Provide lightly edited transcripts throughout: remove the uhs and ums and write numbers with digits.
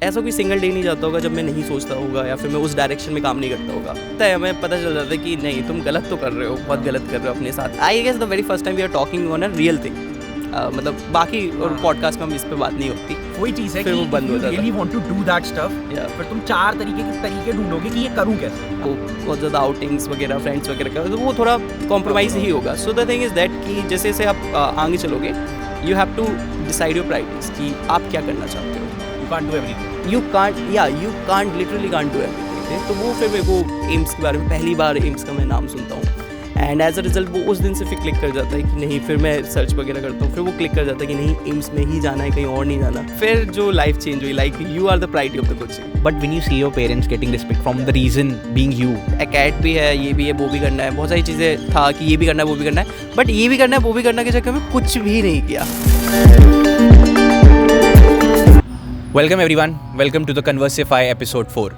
ऐसा कोई single day नहीं जाता होगा जब मैं नहीं सोचता होगा या फिर मैं उस डायरेक्शन में काम नहीं करता होगा। तय हमें पता चल जाता है कि नहीं, तुम गलत तो कर रहे हो, बहुत गलत कर रहे हो अपने साथ। I guess the very first time we are talking on a real thing. मतलब बाकी और पॉडकास्ट में हम इस पे बात नहीं होती, वही चीज़ है फिर कि वो बंद हो जाता है। Really want to do that stuff, पर तुम चार तरीके ढूंढोगे कि ये करूँ कैसे। वो बहुत ज़्यादा आउटिंग्स वगैरह फ्रेंड्स वगैरह का, तो वो थोड़ा कॉम्प्रोमाइज़ ही होगा। So the thing is that कि जैसे जैसे आप आगे चलोगे, you have to decide your priorities कि आप क्या करना चाहते हो। You can't do everything, you can't literally can't do everything. तो वो फिर मेरे को एम्स के बारे में पहली बार एम्स का मैं नाम सुनता हूँ, एंड एज अ रिजल्ट वो उस दिन से फिर क्लिक कर जाता है कि नहीं, फिर मैं सर्च वगैरह करता हूँ, फिर वो क्लिक कर जाता है कि नहीं, एम्स में ही जाना है, कहीं और नहीं जाना। फिर जो लाइफ चेंज हुई, like you are the priority of the coaching. But when you see your parents getting respect from the reason being you, एकेट भी है, ये भी है, वो भी करना है, बहुत सारी चीज़ें था कि ये भी करना है, वो भी करना है, बट ये भी करना है, वो भी करना के चक्कर में कुछ भी नहीं किया। welcome everyone. Welcome to the Conversify episode 4.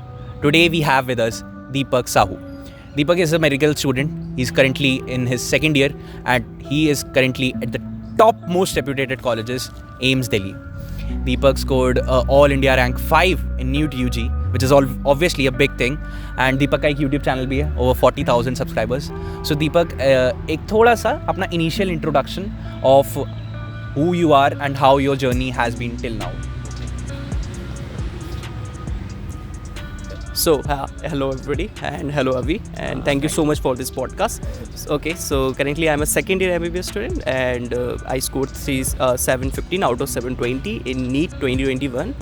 Today we have with us Deepak Sahu. Deepak is a medical student. He's currently in his second year and he is currently at the top most reputed colleges, AIIMS Delhi. Deepak scored all India rank 5 in NEET UG, which is obviously a big thing. And Deepak का एक YouTube channel भी है, over 40,000 subscribers. So Deepak, एक थोड़ा सा अपना initial introduction of who you are and how your journey has been till now. So, hello everybody, and hello Avi, and thank you so much for this podcast. Okay, so currently I'm a second year MBBS student, and I scored 715 out of 720 in NEET 2021,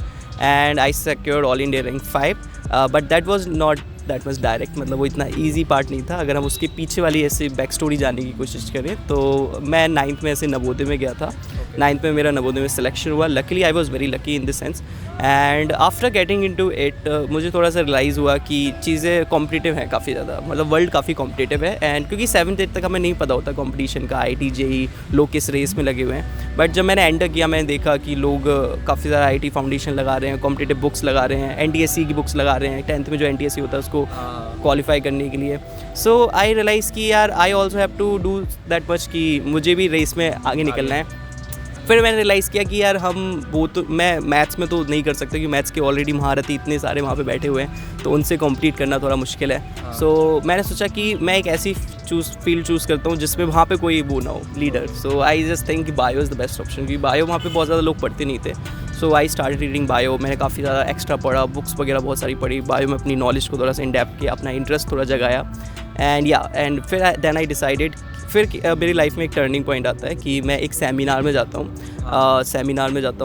and I secured All India rank 5, but that was not that much direct, मतलब वो इतना easy part नहीं था। अगर हम उसके पीछे वाली ऐसे बैक स्टोरी जानने की कोशिश करें तो मैं 9th में ऐसे नवोदय में गया था। 9th में मेरा नवोदय में सिलेक्शन हुआ। Luckily I was very lucky in this sense, and after getting into it मुझे थोड़ा सा रियलाइज़ हुआ कि चीज़ें कॉम्पिटिटिव हैं काफ़ी ज़्यादा, मतलब वर्ल्ड काफ़ी कॉम्पिटिटिव है। एंड क्योंकि 7th 8th तक हमें नहीं पता होता कॉम्पिटिशन का, IIT JEE लोग किस रेस में लगे हुए हैं, बट जब मैंने एंटर किया मैंने देखा कि लोग काफ़ी ज़्यादा IIT फाउंडेशन लगा रहे हैं, कॉम्पिटिटिव बुक्स लगा रहे हैं, NTSC की बुक्स लगा रहे हैं, 10th में जो NTSC होता है उसको क्वालिफाई करने के लिए। सो आई रियलाइज़ कि यार I also have to do that much कि मुझे भी रेस में आगे निकलना है। फिर मैंने रियलाइज़ किया कि यार हम वो तो मैं मैथ्स में तो नहीं कर सकता क्योंकि मैथ्स के ऑलरेडी महारथी इतने सारे वहाँ पे बैठे हुए हैं, तो उनसे कॉम्पीट करना थोड़ा मुश्किल है। सो मैंने सोचा कि मैं एक ऐसी फील्ड चूज़ करता हूँ जिसमें वहाँ पे कोई वो ना हो, leader. So I just think कि bio is the best option, क्योंकि बायो वहाँ पे बहुत ज़्यादा लोग पढ़ते नहीं थे। So I start reading bio. मैंने काफ़ी ज़्यादा एक्स्ट्रा पढ़ा, बुक्स वगैरह बहुत सारी पढ़ी, बायो में अपनी नॉलेज को थोड़ा सा इन डेप्थ किया, अपना इंटरेस्ट थोड़ा जगाया, एंड फिर देन आई डिसाइडेड। फिर मेरी लाइफ में एक टर्निंग पॉइंट आता है कि मैं एक सेमिनार में जाता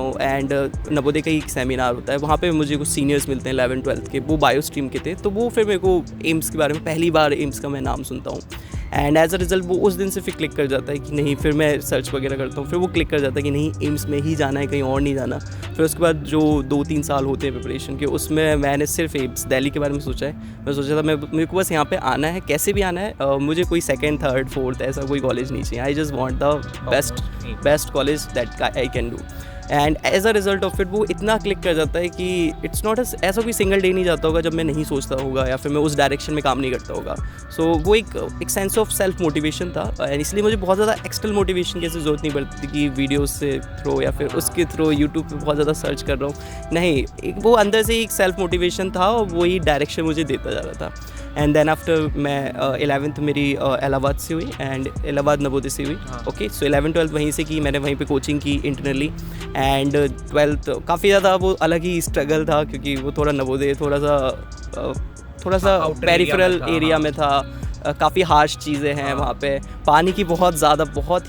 हूँ, एंड नवोदय का ही एक सेमिनार होता है, वहाँ पे मुझे कुछ सीनियर्स मिलते हैं 11th 12th के, वो बायो स्ट्रीम के थे। तो वो फिर मेरे को एम्स के बारे में पहली बार एम्स का मैं नाम सुनता हूँ, एंड एज अ रिजल्ट वो उस दिन से फिर क्लिक कर जाता है कि नहीं, फिर मैं सर्च वगैरह करता हूँ, फिर वो क्लिक कर जाता है कि नहीं, एम्स में ही जाना है, कहीं और नहीं जाना। फिर उसके बाद जो 2-3 साल होते हैं प्रिपरेशन के, उसमें मैंने सिर्फ एम्स दिल्ली के बारे में सोचा है। मैं सोचा था मेरे को बस यहाँ पे आना है, कैसे भी आना है, मुझे कोई 2nd 3rd 4th ऐसा कोई कॉलेज नहीं चाहिए। I just want the best college that I can do, and as a result of it वो इतना क्लिक कर जाता है कि इट्स नॉट ऐसा कोई सिंगल डे नहीं जाता होगा जब मैं नहीं सोचता होगा या फिर मैं उस डायरेक्शन में काम नहीं करता होगा। सो वो एक सेंस ऑफ सेल्फ मोटिवेशन था, एंड इसलिए मुझे बहुत ज़्यादा एक्सटर्नल मोटिवेशन की ज़रूरत नहीं पड़ती कि वीडियोस से थ्रू या फिर उसके थ्रू यूट्यूब पे बहुत ज़्यादा सर्च कर रहा हूँ। नहीं, वो अंदर से एक सेल्फ मोटिवेशन था और वही डायरेक्शन मुझे देता जा रहा था। एंड देन आफ्टर मैं 11th मेरी इलाहाबाद से हुई, एंड इलाहाबाद नवोदय से हुई। ओके, सो 11th 12th वहीं से की, मैंने वहीं पे कोचिंग की इंटरनली, एंड 12th काफ़ी ज़्यादा वो अलग ही स्ट्रगल था क्योंकि वो थोड़ा नवोदय थोड़ा सा पेरिफेरल एरिया में था। काफ़ी हार्श चीज़ें हैं वहाँ पे, पानी की बहुत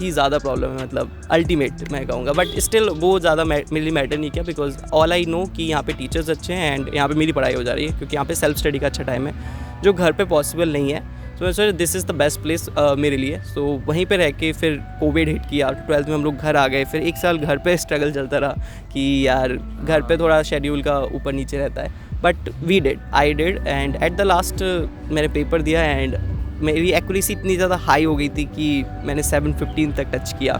ही ज़्यादा प्रॉब्लम है, मतलब अल्टीमेट मैं कहूँगा, बट स्टिल वो ज़्यादा मेरे लिए मैटर नहीं किया, बिकॉज ऑल आई नो कि यहाँ पे टीचर्स अच्छे हैं एंड यहाँ पे मेरी पढ़ाई हो जा रही है, क्योंकि यहाँ पे सेल्फ स्टडी का अच्छा टाइम है जो घर पे पॉसिबल नहीं है। सो मैं सोचा this is the best place मेरे लिए। सो वहीं पे रह के फिर कोविड हिट किया, 12th में हम लोग घर आ गए, फिर 1 साल घर पे स्ट्रगल चलता रहा कि यार घर पे थोड़ा शेड्यूल का ऊपर नीचे रहता है, but I did, and at the last मैंने पेपर दिया, एंड मेरी एक्यूरेसी इतनी ज़्यादा हाई हो गई थी कि मैंने 715 तक टच किया,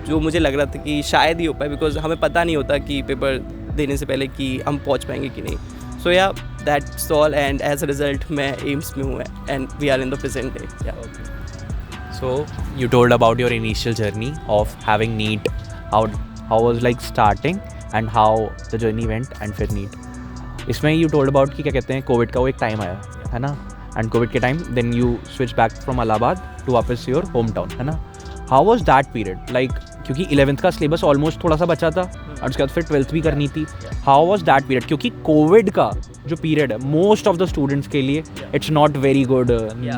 जो मुझे लग रहा था कि शायद ही हो पाए, बिकॉज हमें पता नहीं होता कि पेपर देने से पहले कि हम पहुंच पाएंगे कि नहीं। So yeah that's all, and as a result मैं एम्स में हूँ, and we are in the present day. So you told about your initial journey of having NEET, how was like starting, and how the journey went and फिर NEET. इसमें you told about कि क्या कहते हैं Covid का वो एक time आया है ना, एंड कोविड के time then you switch back from Allahabad to वापस योर होम टाउन है ना. How was that period like, क्योंकि 11th का सिलेबस ऑलमोस्ट थोड़ा सा बचा था और उसके बाद फिर 12th भी करनी थी. हाउ वॉज दैट पीरियड, क्योंकि कोविड का जो पीरियड है मोस्ट ऑफ द स्टूडेंट्स के लिए it's not very good,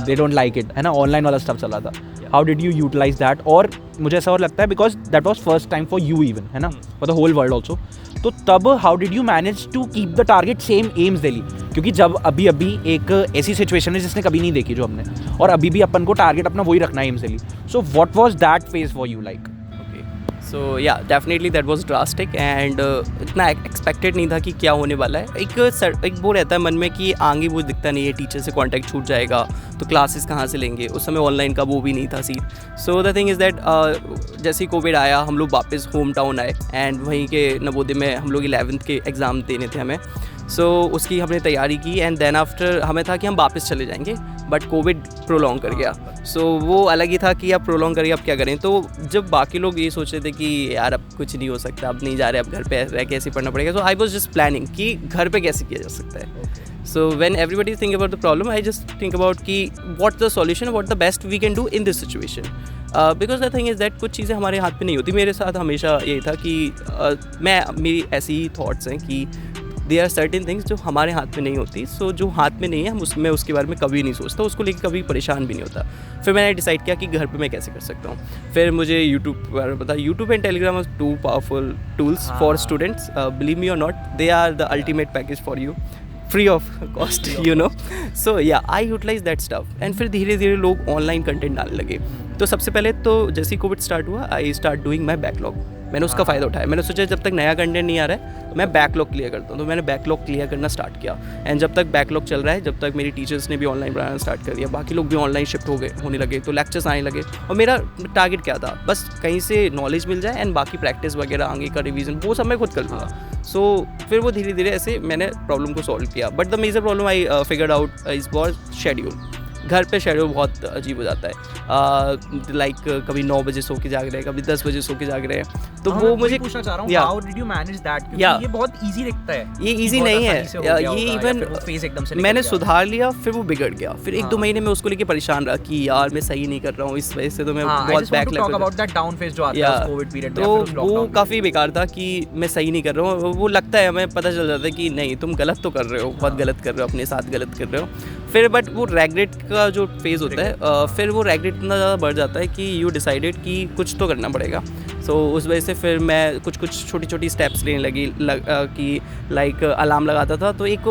they don't like it है ना, ऑनलाइन वाला स्टफ चला था. How did you utilise that, और मुझे ऐसा और लगता है because that was first time for you even है ना, for the whole world also. तो तब how did you manage to keep the target same AIIMS Delhi, क्योंकि जब अभी एक ऐसी सिचुएशन है जिसने कभी नहीं देखी जो हमने, और अभी भी अपन को टारगेट अपना वही रखना है AIIMS Delhi. So what was that phase for you like? So yeah definitely that was drastic and इतना एक्सपेक्टेड नहीं था कि क्या होने वाला है. एक वो रहता है मन में कि आगे वो दिखता नहीं है, टीचर से कांटेक्ट छूट जाएगा तो क्लासेस कहाँ से लेंगे. उस समय ऑनलाइन का वो भी नहीं था scene. So the thing is that जैसे ही कोविड आया हम लोग वापस होम टाउन आए एंड वहीं के नवोदय में हम लोग 11th के एग्ज़ाम देने थे हमें. सो उसकी हमने तैयारी की एंड देन आफ्टर हमें था कि हम वापस चले जाएंगे, बट कोविड प्रोलॉन्ग कर गया. सो वो अलग ही था कि अब प्रोलॉन्ग करिए अब क्या करें. तो जब बाकी लोग ये सोच रहे थे कि यार अब कुछ नहीं हो सकता, अब नहीं जा रहे, अब घर पे रह के ऐसे पढ़ना पड़ेगा. So I was just planning कि घर पे कैसे किया जा सकता है. So when everybody think about the problem I just think about कि what the solution, what the best we can do in this situation. Because the thing is that कुछ चीज़ें हमारे हाथ में नहीं होती. मेरे साथ हमेशा यही था कि मेरी ऐसी ही थॉट्स हैं कि दे आर सर्टेन थिंग्स जो हमारे हाथ में नहीं होती. सो जो हाथ में नहीं है मैं उसके बारे में कभी नहीं सोचता, उसको लेकर कभी परेशान भी नहीं होता. फिर मैंने डिसाइड किया कि घर पे मैं कैसे कर सकता हूँ. फिर मुझे यूट्यूब पर पता, YouTube and Telegram are two powerful tools for students. Believe me और not, they are the ultimate package for you, free of cost you know. So yeah I utilize that stuff and फिर धीरे धीरे लोग online content डालने लगे. तो सबसे पहले तो जैसे ही कोविड स्टार्ट हुआ I start doing my backlog. मैंने उसका फ़ायदा उठाया. मैंने सोचा जब तक नया कंटेंट नहीं आ रहा है मैं बैकलॉग क्लियर करता हूँ. तो मैंने बैकलॉग क्लियर करना स्टार्ट किया एंड जब तक बैकलॉग चल रहा है, जब तक मेरी टीचर्स ने भी ऑनलाइन पढ़ाना स्टार्ट कर दिया, बाकी लोग भी ऑनलाइन शिफ्ट होने लगे, तो लेक्चर्स आने लगे. और मेरा टारगेट क्या था, बस कहीं से नॉलेज मिल जाए एंड बाकी प्रैक्टिस वगैरह आगे का रिवीजन वो सब मैं खुद कर लूँगा. सो फिर वो धीरे धीरे ऐसे मैंने प्रॉब्लम को सॉल्व किया. But the major problem I figured out is was schedule. घर पे शेड्यूल बहुत अजीब हो जाता है. लाइक कभी 9 बजे सो के जाग रहे हैं, कभी 10 बजे सो के जाग रहे हैं. तो वो मुझे पूछना चाह रहा हूँ, how did you manage that, क्योंकि ये बहुत इजी दिखता है. ये इजी नहीं है, ये इवन मैंने सुधार लिया फिर वो बिगड़ गया. फिर 1-2 महीने में उसको लेके परेशान रहा कि यार मैं सही नहीं कर रहा हूँ, इस वजह से तो मैं बहुत बैक लग गया. तो वो काफ़ी बेकार था कि मैं सही नहीं कर रहा हूँ. वो लगता है हमें पता चल जाता है कि नहीं तुम गलत तो कर रहे हो, बहुत गलत कर रहे हो, अपने साथ गलत कर रहे हो. फिर बट वो रेग्रेट का जो फेज़ होता है, फिर वो रेग्रेट इतना ज़्यादा बढ़ जाता है कि यू डिसाइडेड कि कुछ तो करना पड़ेगा. सो उस वजह से फिर मैं कुछ छोटी छोटी स्टेप्स लेने लगी कि लाइक अलार्म लगाता था. तो एक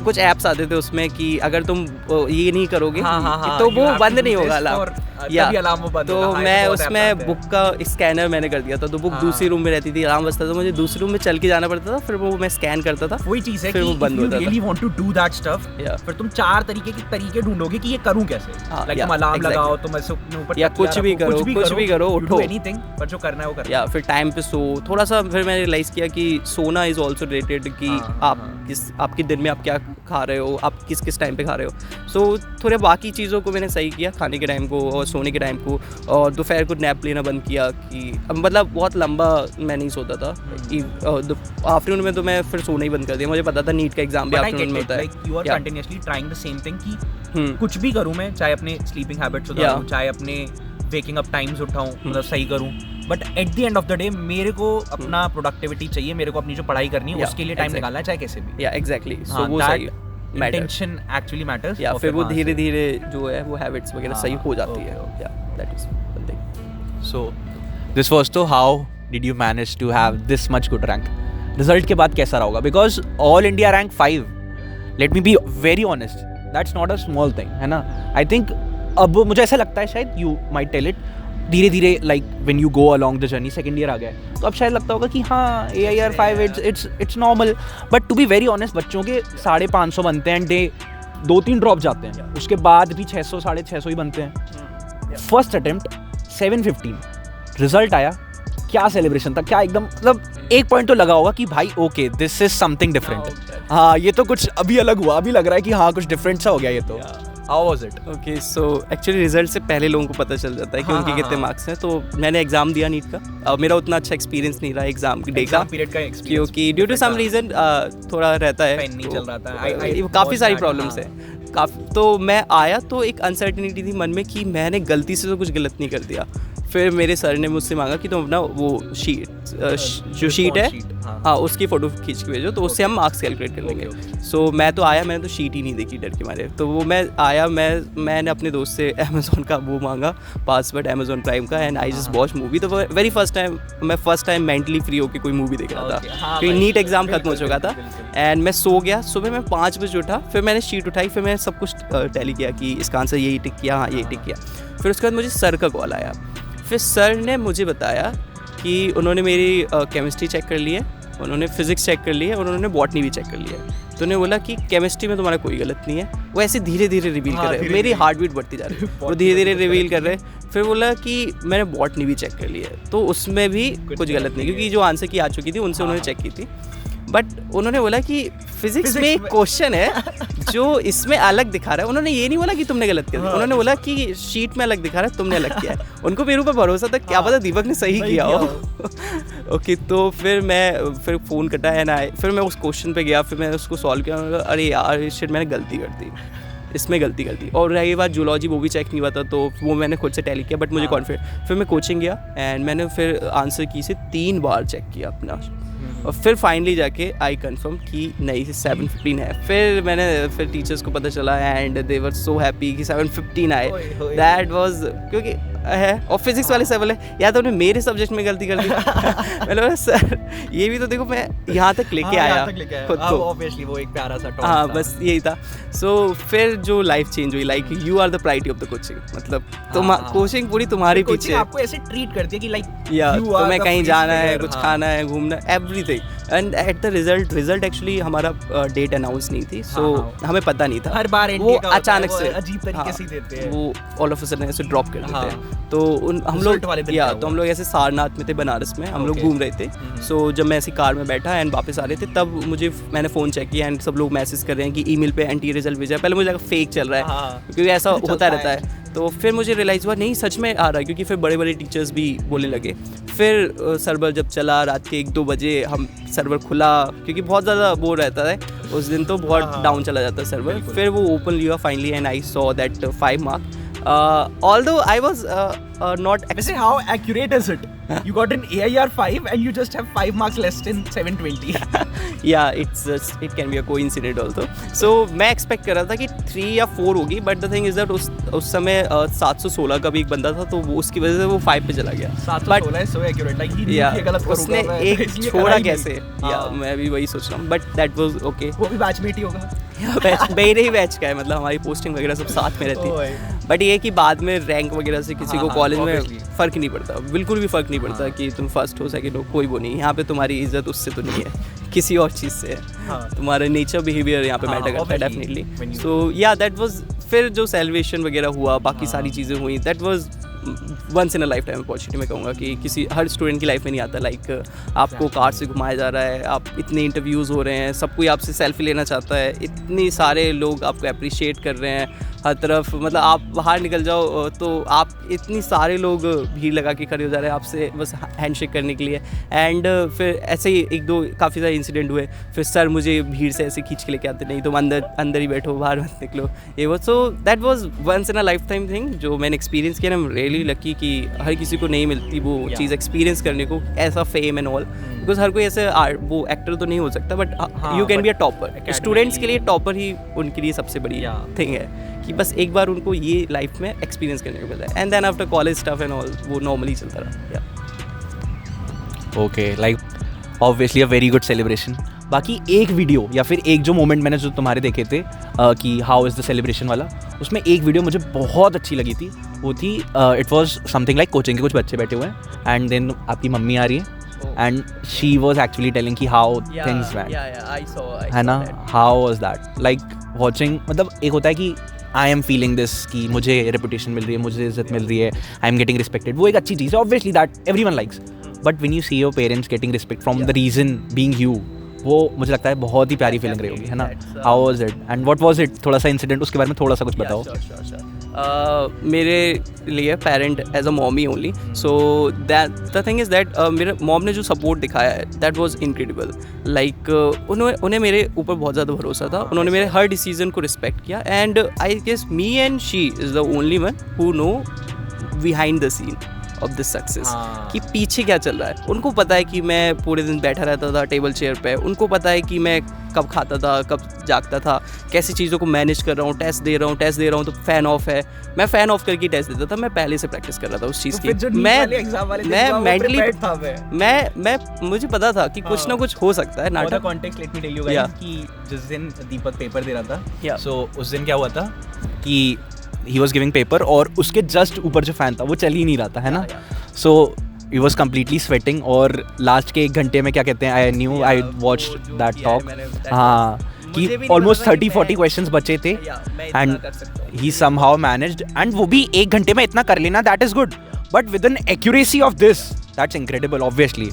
कुछ ऐप्स आते थे उसमें कि अगर तुम ये नहीं करोगे तो वो बंद नहीं होगा अलार्म. तो मैं उसमें बुक का स्कैनर मैंने कर दिया था. तो बुक दूसरी रूम में रहती थी, अलार्म बजता था, मुझे दूसरी रूम में चल के जाना पड़ता था, फिर वो मैं स्कैन करता था. वही चीज़ है फिर कि वो बंद होता था. Really want to do that stuff, फिर तुम 4 तरीके ढूंढोगे कि ये करूं कैसे. लाइक तुम अलार्म लगाओ, तुम ऐसे ऊपर या कुछ भी करो, उठो, एनीथिंग, पर जो करना है वो करना. या फिर टाइम पे सो. थोड़ा सा फिर मैंने रियलाइज़ किया कि सोना इज़ ऑल्सो रिलेटेड कि आपके दिन में आप क्या खा रहे हो, आप किस टाइम पे खा रहे हो. सो थोड़े बाकी चीज़ों को मैंने सही किया, खाने के टाइम को और सोने के टाइम को. और दोपहर को नैप लेना बंद किया कि मतलब बहुत लंबा मैं नहीं सोता था. आफ्टरनून में तो मैं फिर सोना ही बंद कर दिया. मुझे पता था नीट का एग्जाम भी आफ्टरनून में होता है. You are continuously trying the same thing कि कुछ भी करूँ मैं, चाहे अपने स्लीपिंग हैबिट्स सुधारूं, चाहे अपने वेकिंग अप टाइम्स उठाऊं, मतलब सही करूं, but at the end of the day मेरे को अपना प्रोडक्टिविटी चाहिए, मेरे को अपनी जो पढ़ाई करनी है उसके लिए टाइम निकालना है, चाहे कैसे भी. या एग्जैक्टली. सो वो सही इंटेंशन एक्चुअली मैटर्स. या फिर वो धीरे धीरे जो है वो हैबिट्स वगैरह सही हो जाती है. Yeah that is one thing. So this was तो how did you manage to have this much good rank. Result के बाद कैसा रहा होगा, because all India rank 5, let me be very honest, that's not a small thing है ना. I think अब मुझे ऐसा लगता है शायद यू माइट टेल इट धीरे धीरे, like when you go along the journey, second year आ गया है तो अब शायद लगता होगा कि हाँ AIR 5 it's normal. But to be very honest, बच्चों के 550 बनते हैं, डे 2-3 ड्रॉप जाते हैं, उसके बाद भी 600 650 ही बनते हैं. फर्स्ट अटेम्प्ट 715, रिजल्ट आया, क्या सेलिब्रेशन था, क्या एकदम मतलब एक पॉइंट तो लगा होगा कि भाई okay this is something different. हाँ ये तो कुछ अभी अलग हुआ, अभी लग रहा है कि हाँ कुछ डिफरेंट सा हो गया ये तो. How was it? Okay, so actually result से पहले लोगों को पता चल जाता है कि उनके कितने मार्क्स हैं. तो मैंने एग्ज़ाम दिया नीट का. मेरा उतना अच्छा एक्सपीरियंस नहीं रहा एग्ज़ाम डे का, पीरियड का एक्सपीरियंस, क्योंकि ड्यू टू सम रीज़न थोड़ा रहता है, पेन नहीं चल रहा था, काफ़ी सारी प्रॉब्लम्स है काफ़ी. तो मैं आया तो एक अनसर्टिनिटी थी मन में कि मैंने गलती से तो कुछ गलत नहीं कर दिया. फिर मेरे सर ने मुझसे मांगा कि तुम अपना वो जो शीट है, हाँ उसकी फ़ोटो खींच के भेजो, तो उससे हम मार्क्स कैलकुलेट कर लेंगे. सो मैं तो आया, मैंने तो शीट ही नहीं देखी डर के मारे. तो वो मैं आया, मैंने अपने दोस्त से अमेज़ोन का वो मांगा पासवर्ड, अमेज़ोन प्राइम का, and I just watch movie. तो very first time mentally free होकर कोई मूवी देख रहा था, क्योंकि नीट एग्ज़ाम खत्म हो चुका था. एंड मैं सो गया. सुबह मैं 5 बजे उठा, फिर मैंने शीट उठाई, फिर मैंने सब कुछ टैली किया कि इसका आंसर यही टिक किया, हाँ यही टिक किया. फिर उसके बाद मुझे सर का कॉल आया. फिर सर ने मुझे बताया कि उन्होंने मेरी केमिस्ट्री चेक कर ली है, उन्होंने फिज़िक्स चेक कर ली है, और उन्होंने बॉटनी भी चेक कर ली है. तो उन्होंने बोला कि केमिस्ट्री में तुम्हारा कोई गलत नहीं है. वो ऐसे धीरे धीरे रिवील कर रहे हैं, मेरी हार्ट बीट बढ़ती जा रही है, वो धीरे धीरे रिवील कर रहे हैं. फिर बोला कि मैंने बॉटनी भी चेक कर ली है, तो उसमें भी कुछ गलत नहीं, क्योंकि जो आंसर की आ चुकी थी उनसे उन्होंने चेक की थी. बट उन्होंने बोला कि फिजिक्स में एक क्वेश्चन है जो इसमें अलग दिखा रहा है. उन्होंने ये नहीं बोला कि तुमने गलत किया, उन्होंने बोला कि शीट में अलग दिखा रहा है, तुमने अलग किया है. उनको मेरे ऊपर भरोसा था, क्या पता दीपक ने सही किया हो. ओके, तो फिर फ़ोन कटा है फिर मैं उस क्वेश्चन पे गया, फिर मैंने उसको सॉल्व किया. अरे यार शिट, मैंने गलती कर दी, इसमें गलती कर दी. और रही बात जूलॉजी, वो भी चेक नहीं हुआ था, तो वो मैंने खुद से टैली किया, बट मुझे कॉन्फिडेंट. फिर मैं कोचिंग गया एंड मैंने फिर आंसर की से 3 बार चेक किया अपना, और फिर फाइनली जाके आई कंफर्म कि नहीं 715 है. फिर टीचर्स को पता चला and they were so happy कि 715 आए. दैट वाज क्योंकि है, और फिजिक्स वाले से बोले या तो उन्होंने मेरे सब्जेक्ट में गलती कर दी. मैंने बोला सर ये भी तो देखो, मैं यहाँ तक लेके आया खुद को. ऑब्वियसली वो एक प्यारा सा टॉप. हाँ बस यही था. सो फिर जो लाइफ चेंज हुई, like you are the priority of the coaching. मतलब कोचिंग पूरी तुम्हारी पीछे, आपको ऐसे ट्रीट करती है कि लाइक या तुम्हें कहीं जाना है, कुछ खाना है, घूमना, everything. And at the result actually हमारा डेट अनाउंस नहीं थी, सो हमें पता नहीं था. हर बार वो अचानक से अजीब तरीके से देते हैं, वो ऑल ऑफ अ सडन ऐसे ड्रॉप कर देते हैं. तो हम लोग ऐसे सारनाथ में थे, बनारस में हम लोग घूम रहे थे. सो जब मैं ऐसी कार में बैठा एंड वापस आ रहे थे, तब मैंने फ़ोन चेक किया एंड सब लोग मैसेज कर रहे हैं कि ईमेल पे एंटी रिजल्ट भेजा. पहले मुझे लगा फेक चल रहा है, क्योंकि ऐसा होता रहता है. तो फिर मुझे रियलाइज़ हुआ नहीं सच में आ रहा है, क्योंकि फिर बड़े बड़े टीचर्स भी बोलने लगे. फिर सर्वर जब चला रात के 1-2 बजे, हम सर्वर खुला, क्योंकि बहुत ज़्यादा वो रहता है उस दिन, तो बहुत डाउन चला जाता है सर्वर. फिर वो ओपन लिया finally and I saw that 5 mark. Although I was not. How accurate is it? You got an AIR 5 and you just have 5 marks less than 720. Yeah, it can be a coincidence also. So मैं expect कर रहा था कि 3 या 4 होगी, but the thing is that उस समय 716 का भी एक बंदा था, तो वो उसकी वजह से वो 5 पे चला गया. 716 है so accurate. Like he yeah, गलत करूँगा, उसने एक छोड़ा कैसे? या मैं भी वही सोच रहा हूँ, but that was okay. वो भी बैचमेट ही होगा. मेरे ही बैच का है, मतलब हमारी पोस्टिंग वगैरह सब साथ में रहती है. बट ये कि बाद में रैंक वगैरह से किसी को कॉलेज में फ़र्क नहीं पड़ता, बिल्कुल भी फ़र्क नहीं पड़ता कि तुम फर्स्ट हो सेकंड हो, कोई वो नहीं. यहाँ पे तुम्हारी इज्जत उससे तो नहीं है, किसी और चीज़ से है. तुम्हारा नेचर बिहेवियर यहाँ पे मैटर करता है डेफिनेटली. सो या दैट वाज. फिर जो सेलिब्रेशन वगैरह हुआ, बाकी सारी चीज़ें हुई, that was once in a lifetime opportunity. मैं कहूँगा कि हर स्टूडेंट की लाइफ में नहीं आता. लाइक आपको कार से घुमाया जा रहा है, आप इतने इंटरव्यूज़ हो रहे हैं, सब कोई आपसे सेल्फी लेना चाहता है, इतने सारे लोग आपको अप्रिशिएट कर रहे हैं हर तरफ. मतलब आप बाहर निकल जाओ तो आप इतनी सारे लोग भीड़ लगा के खड़े हो जा रहे हैं आपसे बस हैंडशेक करने के लिए. एंड फिर ऐसे ही 1-2 काफ़ी सारे इंसिडेंट हुए. फिर सर मुझे भीड़ से ऐसे खींच के लेके आते, नहीं तुम अंदर ही बैठो, बाहर मत निकलो, ये वो. So that was once in a lifetime thing जो मैंने एक्सपीरियंस किया. आई एम रियली लकी कि हर किसी को नहीं मिलती वो चीज़ एक्सपीरियंस करने को, ऐसा फेम एंड ऑल. बिकॉज हर कोई ऐसे वो एक्टर तो नहीं हो सकता, but you can be a topper. Students के लिए टॉपर ही उनके लिए सबसे बड़ी थिंग है कि बस एक बार उनको ये लाइफ में एक्सपीरियंस करने को मिला है. And then after college stuff and all वो नॉर्मली चलता रहा. Okay, like obviously a very good celebration. बाकी एक वीडियो या फिर एक जो मोमेंट मैंने जो तुम्हारे देखे थे कि हाउ इज़ द सेलिब्रेशन वाला, उसमें एक वीडियो मुझे बहुत अच्छी लगी थी. वो थी it was something like coaching के कुछ बच्चे बैठे हुए हैं एंड देन आपकी मम्मी आ रही है and she was actually telling कि हाउ थिंग्स वेंट, है ना. How was that like watching? मतलब एक होता है कि आई एम फीलिंग दिस कि मुझे रेपुटेशन मिल रही है, मुझे इज्जत मिल रही है, आई एम गेटिंग रिस्पेक्टेड, वो एक अच्छी चीज़ है obviously that everyone likes. But when you see your parents getting respect from the reason being you, वो मुझे लगता है बहुत ही प्यारी फीलिंग रही होगी, है ना? How was it and what was it? थोड़ा सा इंसिडेंट उसके बारे में थोड़ा सा कुछ बताओ। मेरे लिए parent as a mommy only, so that the thing is that मेरे मॉम ने जो सपोर्ट दिखाया है दैट वाज इनक्रेडिबल। लाइक उन्हें मेरे ऊपर बहुत ज़्यादा भरोसा था, उन्होंने मेरे हर डिसीजन को रिस्पेक्ट किया and I guess me and she is the only one who know behind the scene of this success, कि पीछे क्या चल रहा है। उनको पता है कि मैं पूरे दिन बैठा रहता था टेबल चेयर पे, उनको पता है कि मैं कब खाता था, कब जागता था, कैसी चीज़ों को मैनेज कर रहा हूँ, टेस्ट दे रहा हूँ तो फ़ैन ऑफ है, मैं फ़ैन ऑफ करके टेस्ट देता था। मैं पहले से प्रैक्टिस कर रहा था उस चीज़ की। मैं मेंटली मैं मुझे पता था कि कुछ ना कुछ हो सकता है। नाटक context let me tell you guys कि जिस दिन दीपक पेपर दे रहा था, सो उस दिन क्या हुआ था कि ही वॉज गिविंग पेपर और उसके जस्ट ऊपर जो फैन था वो चल ही नहीं रहा था, है ना? सो ही वॉज कम्प्लीटली स्वेटिंग और लास्ट के 1 घंटे में क्या कहते हैं, आई वॉच्ड दैट टॉक, हाँ, कि ऑलमोस्ट 30-40 क्वेश्चंस बचे थे and he somehow managed, and वो भी 1 घंटे में इतना कर लेना, that is good, but with an accuracy of this, that's incredible obviously.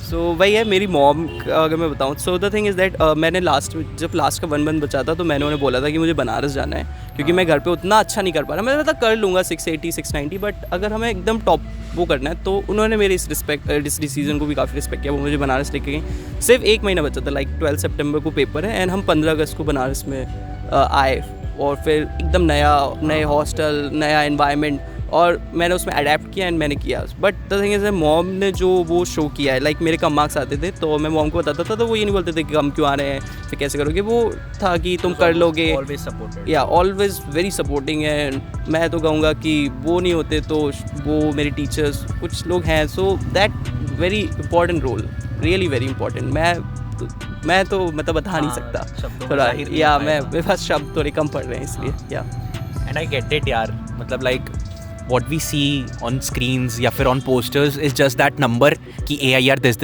So वही है मेरी मॉम, अगर मैं बताऊँ, so the thing is that मैंने जब लास्ट का 1 मंथ बचा था तो मैंने उन्हें बोला था कि मुझे बनारस जाना है, क्योंकि मैं घर पे उतना अच्छा नहीं कर पा रहा। मैंने कहा कर लूँगा 680 690, बट अगर हमें एकदम टॉप वो करना है तो उन्होंने मेरे इस डिसीजन को भी काफ़ी रिस्पेक्ट किया। वो मुझे बनारस लेके गई। सिर्फ 1 महीना बचा था, लाइक 12 सितंबर को पेपर है एंड हम 15 अगस्त को बनारस में आए, और फिर एकदम नए हॉस्टल, नया एनवायरनमेंट, और मैंने उसमें अडेप्ट किया एंड मैंने किया। But the thing is mom ने जो वो शो किया है, लाइक मेरे कम मार्क्स आते थे तो मैं मॉम को बताता था तो वो ये नहीं बोलते थे कि कम क्यों आ रहे हैं, फिर कैसे करोगे, वो था कि तुम कर लोगे, ऑलवेज वेरी सपोर्टिंग है। मैं तो कहूँगा कि वो नहीं होते तो वो मेरे टीचर्स कुछ लोग हैं, so that very important role, really very important. मैं तो मतलब बता नहीं सकता थोड़ा, या मेरे पास शब्द थोड़े कम पड़ रहे हैं इसलिए, या एंड आई गेट इट यार, मतलब like what we see on screens या फिर on posters is just that number कि AIR this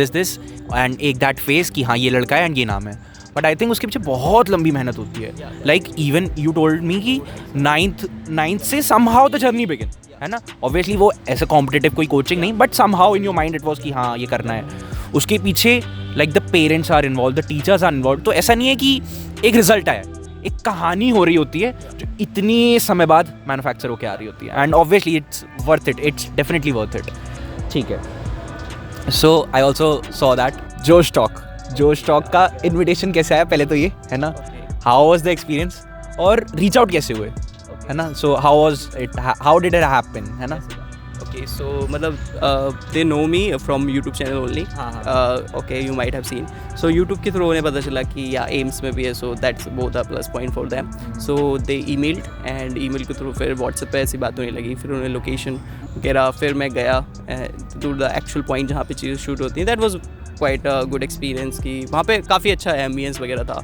and एक that face कि हाँ ये लड़का है एंड ये नाम है, बट आई थिंक उसके पीछे बहुत लंबी मेहनत होती है। Like even you told me कि 9th से somehow the journey begin, है ना? ऑब्वियसली वो ऐसे कॉम्पिटिटिव कोई कोचिंग नहीं, but somehow in your mind it was कि हाँ ये करना है। उसके पीछे like the parents are involve, the teachers are involve, तो ऐसा नहीं है कि एक रिजल्ट आया, एक कहानी हो रही होती है जो इतनी समय बाद मैन्युफैक्चर होकर आ रही होती है, and obviously it's worth it, it's definitely worth it. ठीक है, सो आई ऑल्सो सॉ दैट जोश टॉक का इन्विटेशन कैसे आया पहले तो ये, है ना? हाउ वॉज द एक्सपीरियंस और रीच आउट कैसे हुए, है ना? So how was it, how did it happen, है ना? Okay, so मतलब they know me from YouTube channel only. Okay, you might have seen. So YouTube के थ्रू उन्हें पता चला कि या एम्स में भी है, so that's both a plus point for them. So they emailed and email के थ्रू फिर WhatsApp पे ऐसी बात होने लगी, फिर उन्हें लोकेशन वगैरह, फिर मैं गया to the actual point जहाँ पे चीज़ें शूट होती हैं. That was quite a good experience कि वहाँ पे काफ़ी अच्छा एम्बियंस वगैरह था,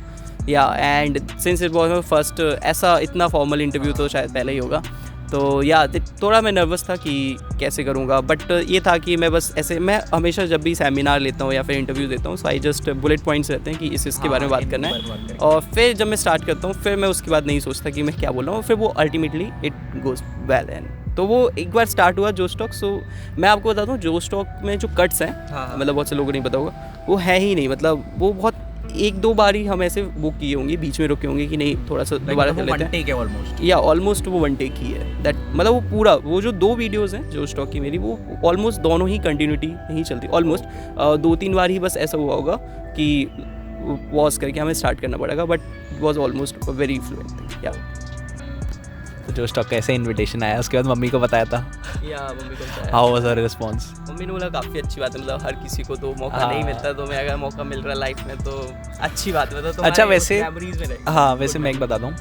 या and since it was first ऐसा इतना फॉर्मल इंटरव्यू तो शायद पहले ही होगा, तो या थोड़ा मैं नर्वस था कि कैसे करूँगा, बट ये था कि मैं बस ऐसे, मैं हमेशा जब भी सेमिनार लेता हूँ या फिर इंटरव्यू देता हूँ, सो आई जस्ट बुलेट पॉइंट्स रहते हैं कि इसके बारे में बात करना है, और फिर जब मैं स्टार्ट करता हूँ फिर मैं उसके बाद नहीं सोचता कि मैं क्या बोल रहा हूँ, फिर वो ultimately it goes well and तो वो एक बार स्टार्ट हुआ जोश टॉक। सो मैं आपको बताता हूँ जोश टॉक में जो कट्स हैं, मतलब बहुत से लोगों को नहीं पता होगा, वो है ही नहीं, मतलब वो बहुत 1-2 बार ही हम ऐसे वो किए होंगे, बीच में रुके होंगे कि नहीं थोड़ा सा दोबारा कर लेते हैं, या ऑलमोस्ट वो 1 टेक ही है दैट, मतलब वो पूरा वो जो 2 वीडियोज़ हैं जो स्टॉक की मेरी, वो ऑलमोस्ट दोनों ही कंटिन्यूटी नहीं चलती, ऑलमोस्ट 2-3 बार ही बस ऐसा हुआ होगा कि वॉज करके हमें स्टार्ट करना पड़ेगा, but it was almost very fluent thing. या तो जो स्टॉक कैसे इनविटेशन आया, उसके बाद मम्मी को बताया था, या मम्मी को बताया, how was her response? Mummy ने बोला काफ़ी अच्छी बात है, मतलब हर किसी को तो मौका नहीं मिलता, तो मैं अगर मौका मिल रहा लाइफ में तो अच्छी बात है, तो अच्छा वैसे हाँ, वैसे मैं एक बता दूँ,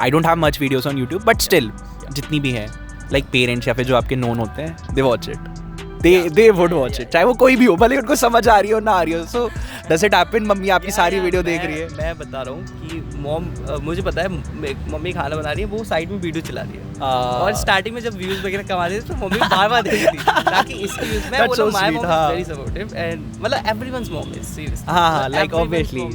I don't have much videos on YouTube, but still जितनी भी हैं, लाइक पेरेंट्स या फिर जो आपके नोन होते हैं, they watch it, they would watch it, चाहे वो कोई भी हो, भले उनको समझ आ रही हो ना आ रही हो। So does it happen, mummy आपकी सारी वीडियो देख रही है? मैं बता रहा हूँ कि मॉम, मुझे पता है मम्मी खाना बना रही है, वो साइड में वीडियो चला रही है, और स्टार्टिंग में जब व्यूज वगैरह कमा रही है तो मम्मी बार-बार देख रही थी ताकि इसकी व्यूज, मैं बोला my mom is very supportive and मतलब एवरीवनस मॉम इज सीरियसली, हाँ लाइक ऑब्वियसली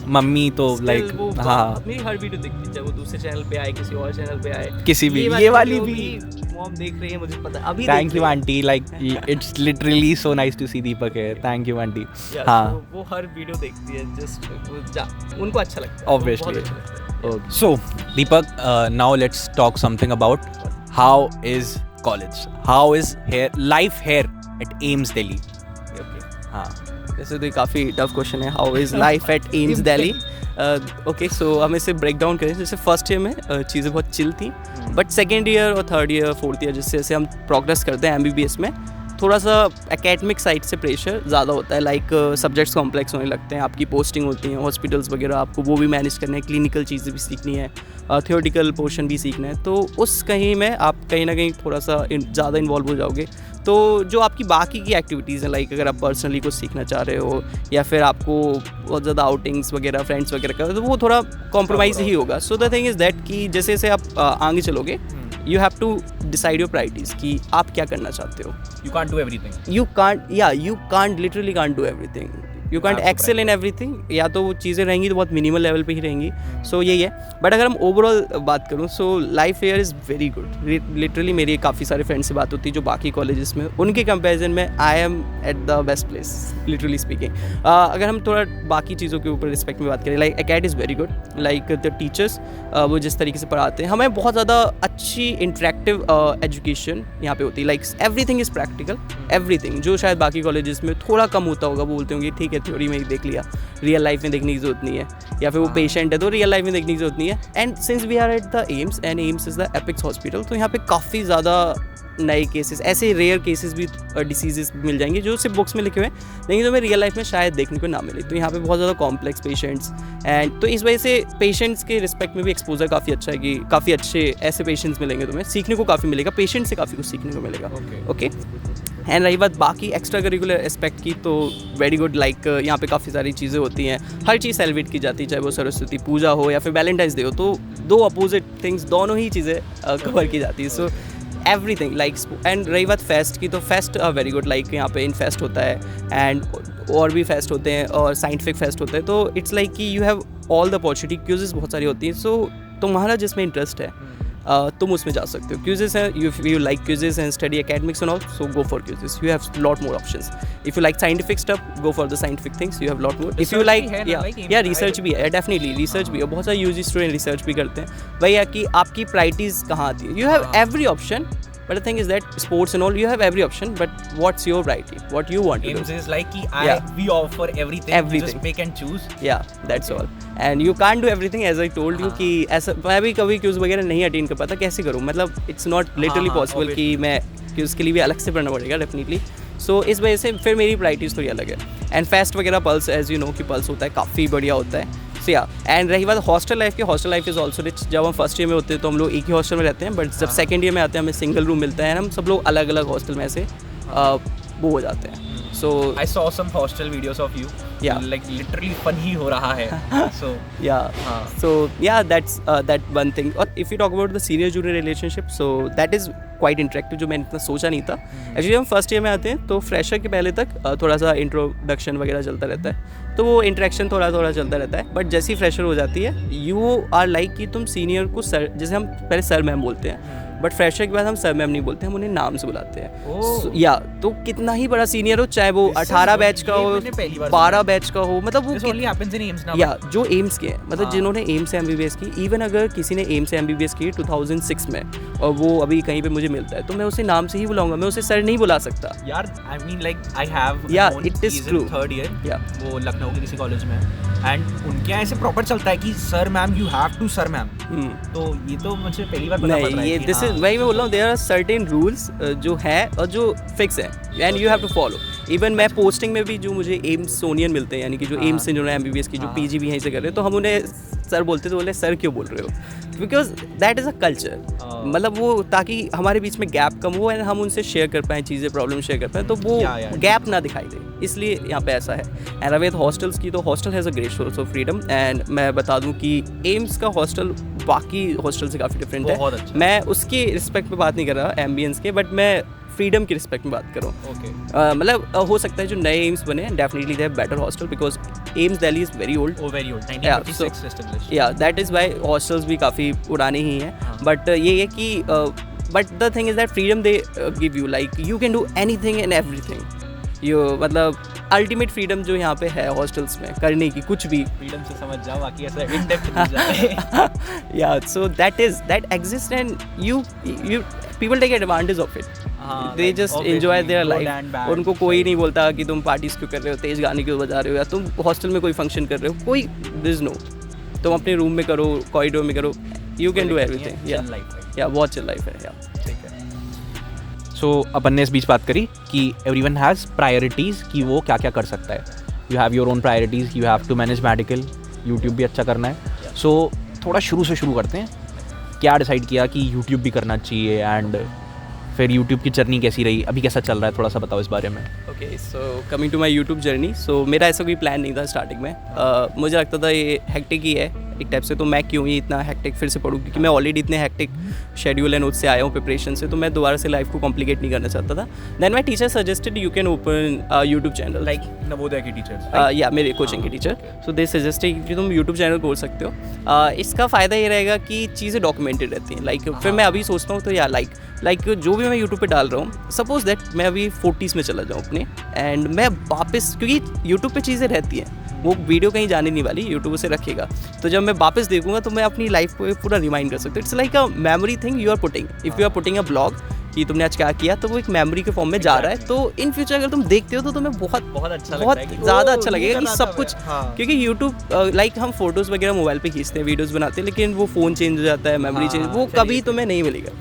मम्मी तो लाइक हाँ मेरी हर वीडियो देखती है, चाहे वो दूसरे चैनल पे आए, किसी और चैनल पे आए, किसी भी, ये वाली भी मॉम देख रही है, मुझे पता है अभी। Thank you aunty, like it's literally so nice to see Deepak here, thank you aunty. हाँ, वो हर वीडियो देखती है, जस्ट उनको अच्छा लगता है, obviously. So Deepak, now let's talk something about how is college, how is life here at AIMS Delhi. हाँ, वैसे तो काफ़ी टफ क्वेश्चन है, how is life at AIIMS Delhi. Okay, so हम इसे ब्रेक डाउन करें। जैसे फर्स्ट ईयर में चीज़ें बहुत चिल थी, बट सेकेंड ईयर और थर्ड ईयर फोर्थ ईयर जैसे जैसे हम प्रोग्रेस करते हैं MBBS में, थोड़ा सा एकेडमिक साइड से प्रेशर ज़्यादा होता है। लाइक सब्जेक्ट्स कॉम्प्लेक्स होने लगते हैं, आपकी पोस्टिंग होती है, हॉस्पिटल्स वगैरह आपको वो भी मैनेज करने हैं, क्लिनिकल चीज़ें भी सीखनी है, थियोरेटिकल पोर्शन भी सीखना है। तो उस कहीं में आप कहीं ना कहीं थोड़ा सा ज़्यादा इन्वॉल्व हो जाओगे। तो जो आपकी बाकी की एक्टिविटीज़ हैं, लाइक अगर आप पर्सनली कुछ सीखना चाह रहे हो या फिर आपको बहुत ज़्यादा आउटिंग्स वगैरह फ्रेंड्स वगैरह का, तो वो थोड़ा कॉम्प्रोमाइज़ ही होगा। So the thing is that कि जैसे जैसे आप आगे चलोगे, you have to decide your priorities कि आप क्या करना चाहते हो। You can't do everything. You can't literally can't do everything. You can't excel in everything. या तो वो चीज़ें रहेंगी तो बहुत मिनिमल लेवल पे ही रहेंगी। सो यही है। बट अगर हम ओवरऑल बात करूँ, so life here is very good. Literally मेरी काफ़ी सारे फ्रेंड्स से बात होती है जो बाकी कॉलेजेस में, उनके कंपैरिजन में I am at the best place, literally speaking. अगर हम थोड़ा बाकी चीज़ों के ऊपर रिस्पेक्ट में बात करें, like acad is very good. Like the teachers वो जिस तरीके से पढ़ाते हैं, हमें बहुत ज़्यादा अच्छी इंटरेक्टिव एजुकेशन यहाँ पे होती है। Like everything is practical, everything, जो शायद बाकी कॉलेजेस में थोड़ा कम होता होगा। वो बोलते होंगे ठीक है थ्योरी में ही देख लिया, रियल लाइफ में देखने की जरूरत नहीं है, या फिर वो पेशेंट है तो रियल लाइफ में देखने की जरूरत नहीं है। And since we are at the AIIMS and AIIMS is the apex hospital, तो यहाँ पे काफ़ी ज़्यादा नए केसेस, ऐसे रेयर केसेस भी, डिसीजेस मिल जाएंगे जो सिर्फ बुक्स में लिखे हुए हैं लेकिन जो हमें रियल लाइफ में शायद देखने को ना मिले। तो यहाँ पे बहुत ज़्यादा कॉम्प्लेक्स पेशेंट्स, एंड तो इस वजह से पेशेंट्स के रिस्पेक्ट में भी एक्सपोजर काफ़ी अच्छा है कि काफ़ी अच्छे ऐसे पेशेंट्स मिलेंगे, तुम्हें सीखने को काफ़ी मिलेगा, पेशेंट से काफ़ी कुछ सीखने को मिलेगा। ओके। एंड रही बात बाकी एक्स्ट्रा करिकुलर एस्पेक्ट की, तो वेरी गुड। लाइक यहाँ पे काफ़ी सारी चीज़ें होती हैं, हर चीज़ सेलिब्रेट की जाती है, चाहे वो सरस्वती पूजा हो या फिर वैलेंटाइंस डे हो, तो दो अपोजिट थिंग्स, दोनों ही चीज़ें कवर की जाती है। सो एवरीथिंग लाइक, एंड रही बात फेस्ट की, तो फेस्ट वेरी गुड। लाइक यहाँ पे इन फेस्ट होता है एंड और भी फेस्ट होते हैं और साइंटिफिक फेस्ट होते हैं, तो इट्स लाइक कि you have all the opportunity, quizzes बहुत सारी होती हैं। सो तुम्हारा जिसमें इंटरेस्ट है तुम उसमें जा सकते हो। क्यूजेस है, you like quizzes and study academics and all, so go for quizzes, you have lot more options. If you like scientific stuff, go for the scientific things, you have lot more. If you like yeah research भी है, definitely research भी है, बहुत सारे UG student research भी करते हैं। वही है कि आपकी प्रायोरिटीज़ कहाँ आती है। You have every option, but the thing is that sports and all, you have every option, but what's your priority, what you want to do? AIMS is like कि we offer everything, you just pick and choose. Yeah, that's all. And you can't do everything, as I told you कि ऐसा मैं भी कभी cues वगैरह नहीं attend कर पाता, कैसे करूँ, मतलब it's not literally possible कि मैं क्यूज के लिए भी अलग से पढ़ना पड़ेगा डेफिनेटली। सो इस वजह से फिर मेरी प्रायोरिटीज़ थोड़ी अलग है। एंड फेस्ट वगैरह, पल्स, एज यू नो कि पल्स होता है, काफ़ी बढ़िया होता है। सो या, एंड रही बात हॉस्टल लाइफ की, hostel life is also rich. जब हम फर्स्ट ईयर में होते हैं तो हम लोग एक ही हॉस्टल में रहते हैं, बट जब सेकंड ईयर में आते हैं हमें सिंगल रूम मिलता है, हम सब लोग अलग अलग हॉस्टल में से वो हो जाते हैं। So I saw some hostel videos of you. Yeah. Like literally fun ही हो रहा है. So yeah. So yeah, that's that one thing. और if you talk about the senior junior relationship, so that is quite interactive, जो मैंने इतना सोचा नहीं था। Actually हम फर्स्ट ईयर में आते हैं तो फ्रेशर के पहले तक थोड़ा सा इंट्रोडक्शन वगैरह चलता रहता है, तो वो इंटरेक्शन थोड़ा थोड़ा चलता रहता है। बट जैसी फ्रेशर हो जाती है, यू आर लाइक कि तुम सीनियर को सर, जैसे हम पहले सर मैम बोलते हैं, बट फ्रेशर के बाद हम सर मैम नहीं बोलते, हम उन्हें नाम से बुलाते हैं। या तो कितना ही बड़ा सीनियर हो, चाहे वो 18 बैच का हो, 12 बैच का हो, मतलब वो या जो एम्स के हैं, मतलब जिन्होंने एम्स से MBBS की, इवन अगर किसी ने एम्स से MBBS की 2006 में और वो अभी कहीं पे मुझे मिलता है, तो मैं उसे नाम से ही बुलाऊंगा, मैं उसे सर नहीं बुला सकता यार। I mean like I have it is true, third year, वो लखनऊ के किसी कॉलेज में, एंड उनके यहाँ ऐसे प्रॉपर चलता है कि sir ma'am, you have to sir ma'am. तो ये तो मुझे पहली बार पता पड़ रहा है। दिस इज वही मैं बोल रहा हूँ, देयर आर सर्टेन रूल्स जो है और जो फिक्स है, and you have to follow. Even मैं पोस्टिंग में भी जो मुझे एम्स सोनियन मिलते हैं, यानी कि जो एम्स से जिन्होंने MBBS की, जो PG भी यहीं से कर रहे हैं, तो हम उन्हें सर बोलते, तो बोले सर क्यों बोल रहे हो, because that is a culture. मतलब वो ताकि हमारे बीच में गैप कम हो एंड हम उनसे शेयर कर पाएँ चीज़ें, प्रॉब्लम शेयर कर पाएँ, तो वो गैप ना दिखाई दे, इसलिए यहाँ पे ऐसा है। एंड अवे हॉस्टल्स की, तो hostel has a great source of freedom, and मैं बता दूँ कि एम्स का हॉस्टल बाकी हॉस्टल से काफ़ी डिफरेंट है। अच्छा। मैं उसके रिस्पेक्ट में बात नहीं कर रहा एम्बियंस के, बट मैं फ्रीडम की रिस्पेक्ट में बात करूँ। मतलब हो सकता है जो नए एम्स बने, definitely they have better hostel, because AIIMS Delhi is very old, 1956 established. Yeah, that is why hostels भी काफ़ी पुराने ही हैं। बट ये है कि but the thing is that freedom they give you, like you can do anything and everything. You मतलब ultimate freedom जो यहाँ पे है हॉस्टल्स में करने की कुछ भी। फ्रीडम से समझ जाओ, बाकी ऐसा इन डेप्थ नहीं जाए। Yeah so that exist and you people take advantage of it, they just enjoy their life. उनको कोई नहीं बोलता कि तुम पार्टीज क्यों कर रहे हो, तेज गाने क्यों बजा रहे हो, या तुम हॉस्टल में कोई फंक्शन कर रहे हो, कोई दिस नो, तुम अपने रूम में करो, कॉरिडोर में करो, यू कैन डू एवरीथिंग। या बहुत चिल लाइफ है। सो अपन ने इस बीच बात करी कि एवरीवन हैज़ प्रायोरिटीज़ कि वो क्या क्या कर सकता है। You have your own priorities, you have to manage medical, YouTube भी अच्छा करना है। सो थोड़ा शुरू से शुरू करते हैं, क्या डिसाइड किया कि यूट्यूब भी करना चाहिए, एंड फिर यूट्यूब की जर्नी कैसी रही, अभी कैसा चल रहा है, थोड़ा सा बताओ इस बारे में। Okay, so coming to my YouTube journey, so मेरा ऐसा कोई प्लान नहीं था स्टार्टिंग में। मुझे लगता था ये हेक्टिक ही है एक टाइप से, तो मैं क्यों ही इतना हेक्टिक फिर से पढ़ूँ, क्योंकि मैं ऑलरेडी इतने हेक्टिक शेड्यूल एंड उससे आया हूँ प्रिपरेशन से, तो मैं दोबारा से लाइफ को कॉम्प्लिकेट नहीं करना चाहता था। Then my teacher suggested you can open YouTube channel, like Navodaya की टीचर, या मेरे कोचिंग के टीचर। सो दे सजेस्टेड कि तुम यूट्यूब चैनल खोल सकते हो। इसका फ़ायदा ये रहेगा कि चीज़ें डॉक्यूमेंटेड रहती हैं। लाइक फिर मैं अभी सोचता हूँ तो या लाइक जो भी मैं यूट्यूब पे डाल रहा हूँ, सपोज दैट मैं अभी 40s में चला जाऊँ अपने, एंड मैं वापस, क्योंकि यूट्यूब पे चीज़ें रहती हैं, वो वीडियो कहीं जाने नहीं वाली, यूट्यूब उसे रखेगा, तो जब मैं वापस देखूंगा तो मैं अपनी लाइफ को पूरा रिमाइंड कर सकता हूँ। It's like a memory thing you are putting, if you are putting a blog कि तुमने आज क्या किया, तो वो एक मेमोरी के फॉर्म में जा रहा है। तो इन फ्यूचर अगर तुम देखते हो तो तुम्हें बहुत अच्छा बहुत ज़्यादा अच्छा लगेगा कि सब कुछ, हाँ। क्योंकि यूट्यूब लाइक हम फोटोज़ वगैरह मोबाइल पे खींचते हैं, वीडियोज़ बनाते हैं, लेकिन वो फ़ोन चेंज हो जाता है, मेमोरी चेंज, वो कभी तुम्हें नहीं मिलेगा।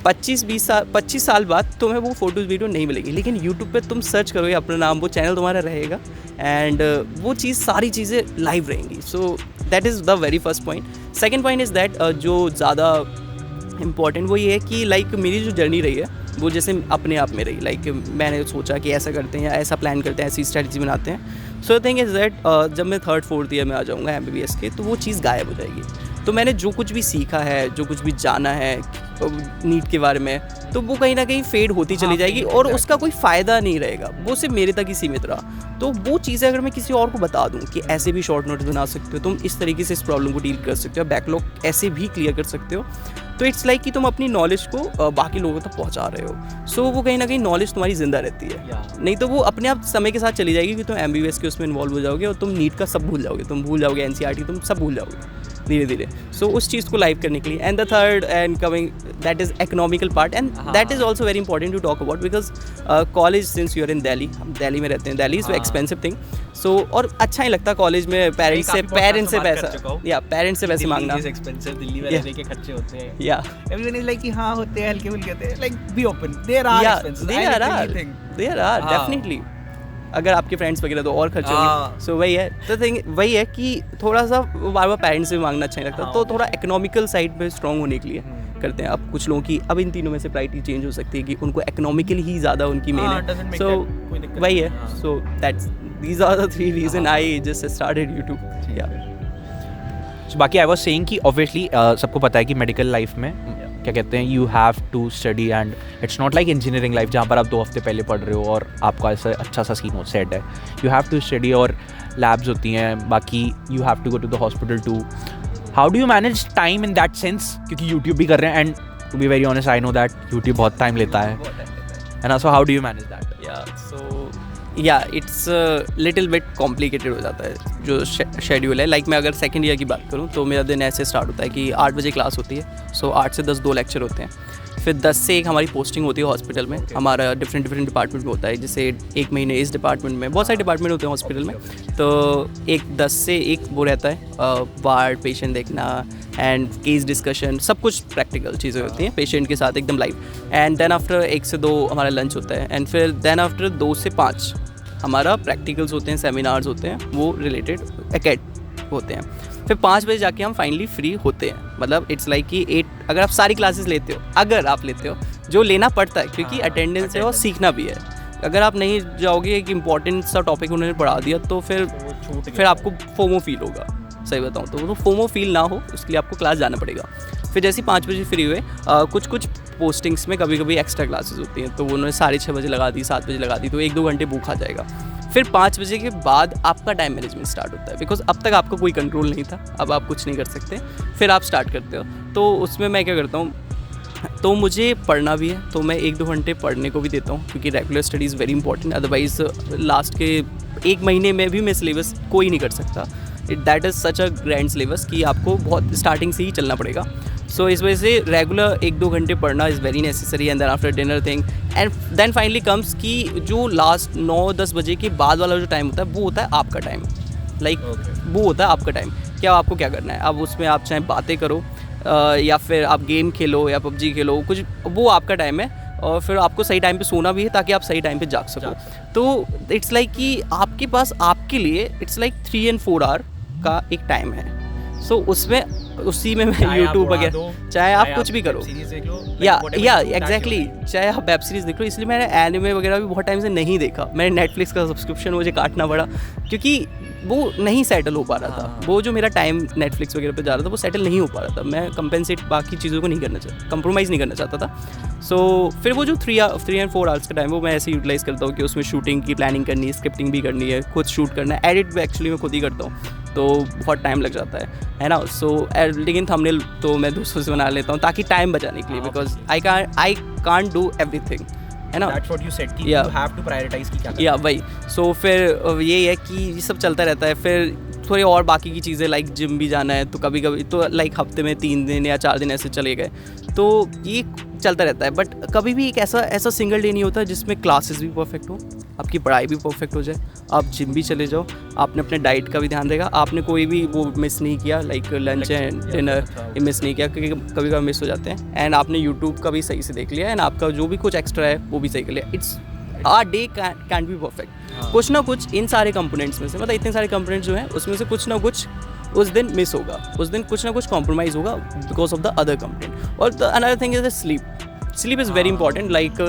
25 साल बाद तुम्हें वो फोटोज़ वीडियो नहीं मिलेगी, लेकिन यूट्यूब पे तुम सर्च करोगे अपना नाम, वो चैनल तुम्हारा रहेगा, एंड वो चीज़ सारी चीज़ें लाइव रहेंगी। So that is the very first point. Second point is that जो ज़्यादा इम्पॉर्टेंट वो ये है कि लाइक मेरी जो जर्नी रही है वो जैसे अपने आप में रही। लाइक मैंने सोचा कि ऐसा करते हैं या ऐसा प्लान करते हैं, ऐसी स्ट्रैटेजी बनाते हैं। सो थिंग इज़ दैट जब मैं 3rd 4th ईयर में आ जाऊँगा MBBS के, तो वो चीज़ गायब हो जाएगी। तो मैंने जो कुछ भी सीखा है, जो कुछ भी जाना है नीट के बारे में, तो वो कहीं ना कहीं फेड होती चली जाएगी और उसका कोई फ़ायदा नहीं रहेगा, वो सिर्फ मेरे तक ही सीमित रहा। तो वो चीज़ें अगर मैं किसी और को बता दूं कि ऐसे भी शॉर्ट नोट्स बना सकते हो, तुम इस तरीके से इस प्रॉब्लम को डील कर सकते हो, बैकलॉग ऐसे भी क्लियर कर सकते हो, तो इट्स लाइक कि तुम अपनी नॉलेज को बाकी लोगों तक पहुंचा रहे हो। सो वो कहीं ना कहीं नॉलेज तुम्हारी ज़िंदा रहती है, नहीं तो वो अपने आप समय के साथ चली जाएगी कि तुम MBBS के उसमें इन्वॉल्व हो जाओगे और तुम नीट का सब भूल जाओगे, तुम भूल जाओगे NCERT, तुम सब भूल जाओगे धीरे धीरे। सो उस चीज़ को लाइव करने के लिए, and the third and coming that is economical part, and that is also very important to talk about, because college since you are in Delhi, हम दिल्ली में रहते हैं, Delhi is expensive thing. So और अच्छा ही लगता कॉलेज में पेरेंट्स से पैसा, या पेरेंट्स से पैसे मांगना, एक्सपेंसिव, दिल्ली में रहने के खर्चे होते हैं, या एवरीवन इज लाइक कि हाँ होते हैं, हल्के फुल्के होते हैं, like be open, there are expenses, there are definitely. अगर आपके फ्रेंड्स वगैरह तो और खर्चे होंगे। सो वही है, तो थिंग वही है कि थोड़ा सा बार बार पेरेंट्स से मांगना अच्छा नहीं लगता, तो थोड़ा इकोनॉमिकल साइड पे स्ट्रॉन्ग होने के लिए करते हैं। अब कुछ लोगों की, अब इन तीनों में से प्रायोरिटी चेंज हो सकती है कि उनको इकोनॉमिकली ही ज़्यादा उनकी मेन है। सो वही है, so that's these are the 3 reason I just started YouTube. Yeah बाकी आई वाज सेइंग कि ऑब्वियसली सबको पता है कि मेडिकल लाइफ में क्या कहते हैं, you have to study, and it's not like engineering life जहाँ पर आप 2 हफ्ते पहले पढ़ रहे हो और आपका ऐसा अच्छा सा सीन हो सेट है। यू हैव टू स्टडी, और लैब्स होती हैं, बाकी you have to go to the hospital too. How do you manage time in that sense, क्योंकि यूट्यूब भी कर रहे हैं, and to be very honest I know that YouTube बहुत टाइम लेता है, and so how do you manage that? Yeah it's little bit complicated हो जाता है जो शेड्यूल है। लाइक मैं अगर 2nd ईयर की बात करूँ तो मेरा दिन ऐसे स्टार्ट होता है कि 8 बजे क्लास होती है, सो 8 से 10 2 लेक्चर होते हैं, फिर 10 से 1 हमारी पोस्टिंग होती है हॉस्पिटल में। हमारा डिफरेंट डिपार्टमेंट में होता है, जैसे 1 महीने इस डिपार्टमेंट में, बहुत सारे डिपार्टमेंट होते हैं हॉस्पिटल में, तो 10 से 1 वो रहता है वार्ड, पेशेंट देखना एंड केस डिस्कशन, सब कुछ प्रैक्टिकल चीज़ें होती हैं पेशेंट के साथ एकदम लाइव। एंड देन आफ्टर 1 से 2 हमारा लंच होता है, एंड फिर देन आफ्टर 2 से 5 हमारा प्रैक्टिकल्स होते हैं, सेमिनार्स होते हैं, वो रिलेटेड एकेड होते हैं। फिर 5 बजे जाके हम फाइनली फ्री होते हैं। मतलब इट्स लाइक कि 8 अगर आप सारी क्लासेस लेते हो, अगर आप लेते हो, जो लेना पड़ता है क्योंकि अटेंडेंस है और सीखना भी है। अगर आप नहीं जाओगे, एक इंपॉर्टेंट सा टॉपिक उन्होंने पढ़ा दिया, तो फिर आपको फोमो फील होगा। सही बताऊँ तो फोमो फील ना हो उसके लिए आपको क्लास जाना पड़ेगा। फिर जैसे 5 बजे फ्री हुए, कुछ पोस्टिंग्स में कभी कभी एक्स्ट्रा क्लासेस होती हैं, तो उन्होंने 6:30 बजे लगा दी, 7 बजे लगा दी, तो 1-2 घंटे भूखा जाएगा। फिर 5 बजे के बाद आपका टाइम मैनेजमेंट स्टार्ट होता है, बिकॉज अब तक आपका कोई कंट्रोल नहीं था, अब आप कुछ नहीं कर सकते, फिर आप स्टार्ट करते हो। तो उसमें मैं क्या करता हूँ, तो मुझे पढ़ना भी है, तो मैं 1-2 घंटे पढ़ने को भी देता हूँ, क्योंकि regular study is very important. Otherwise last के 1 महीने में भी मैं सिलेबस कोई नहीं कर सकता। That is such a grand syllabus कि आपको बहुत स्टार्टिंग से ही चलना पड़ेगा। सो इस वजह से रेगुलर 1-2 घंटे पढ़ना is very necessary. And then after dinner thing and then finally comes कि जो लास्ट 9-10 बजे के बाद वाला जो टाइम होता है वो होता है आपका टाइम। वो होता है आपका टाइम। क्या आपको क्या करना है, अब उसमें आप चाहे बातें करो या फिर आप गेम खेलो या पबजी खेलो, कुछ, वो आपका टाइम है। और फिर आपको सही टाइम पे सोना भी है ताकि आप सही टाइम पे जाग सको। तो इट्स लाइक कि आपके पास आपके लिए इट्स लाइक 3 and 4 आवर का एक टाइम है। सो उसमें उसी में मैं यूट्यूब वगैरह, चाहे आप कुछ भी करो, या एग्जैक्टली, चाहे आप वेब सीरीज़ देख लो। इसलिए मैंने एनिमे वगैरह भी बहुत टाइम से नहीं देखा। मैंने नेटफ्लिक्स का सब्सक्रिप्शन मुझे काटना पड़ा, क्योंकि वो नहीं सेटल हो पा रहा था। वो जो मेरा टाइम नेटफ्लिक्स वगैरह पे जा रहा था वो सेटल नहीं हो पा रहा था। मैं कंपेंसेट बाकी चीज़ों को नहीं करना चाहता, कंप्रोमाइज़ नहीं करना चाहता था। सो फिर वो जो 3 and 4 आवर्स का टाइम वो मैं ऐसे यूटिलाइज़ करता हूँ कि उसमें शूटिंग की प्लानिंग करनी है, स्क्रिप्टिंग भी करनी है, खुद शूट करना है, एडिट भी एक्चुअली मैं खुद ही करता हूँ, तो बहुत टाइम लग जाता है ना। सो लेकिन थंबनेल तो मैं दूसरों से बना लेता हूँ ताकि टाइम बचाने के लिए, because I can't do everything, है ना। That's what you said कि you have to prioritize कि क्या करना है। या वही। सो फिर यही है कि ये सब चलता रहता है। फिर थोड़ी और बाकी की चीज़ें लाइक जिम भी जाना है, तो कभी कभी तो लाइक हफ्ते में 3 दिन या 4 दिन ऐसे चले गए, तो ये चलता रहता है। बट कभी भी एक ऐसा सिंगल डे नहीं होता जिसमें क्लासेस भी परफेक्ट हो, आपकी पढ़ाई भी परफेक्ट हो जाए, आप जिम भी चले जाओ, आपने अपने डाइट का भी ध्यान रहेगा, आपने कोई भी वो मिस नहीं किया, लाइक लंच एंड डिनर ये मिस नहीं किया, क्योंकि कभी कभी मिस हो जाते हैं। एंड आपने यूट्यूब का भी सही से देख लिया, एंड आपका जो भी कुछ एक्स्ट्रा है वो भी सही कर लिया। It's our day can be perfect. कुछ ना कुछ इन सारे कंपोनेंट्स में से, मतलब इतने सारे कंपोनेंट्स जो हैं उसमें से कुछ ना कुछ उस दिन मिस होगा, उस दिन कुछ ना कुछ कॉम्प्रोमाइज़ होगा because of the other component. और the another thing is the sleep is very important. Like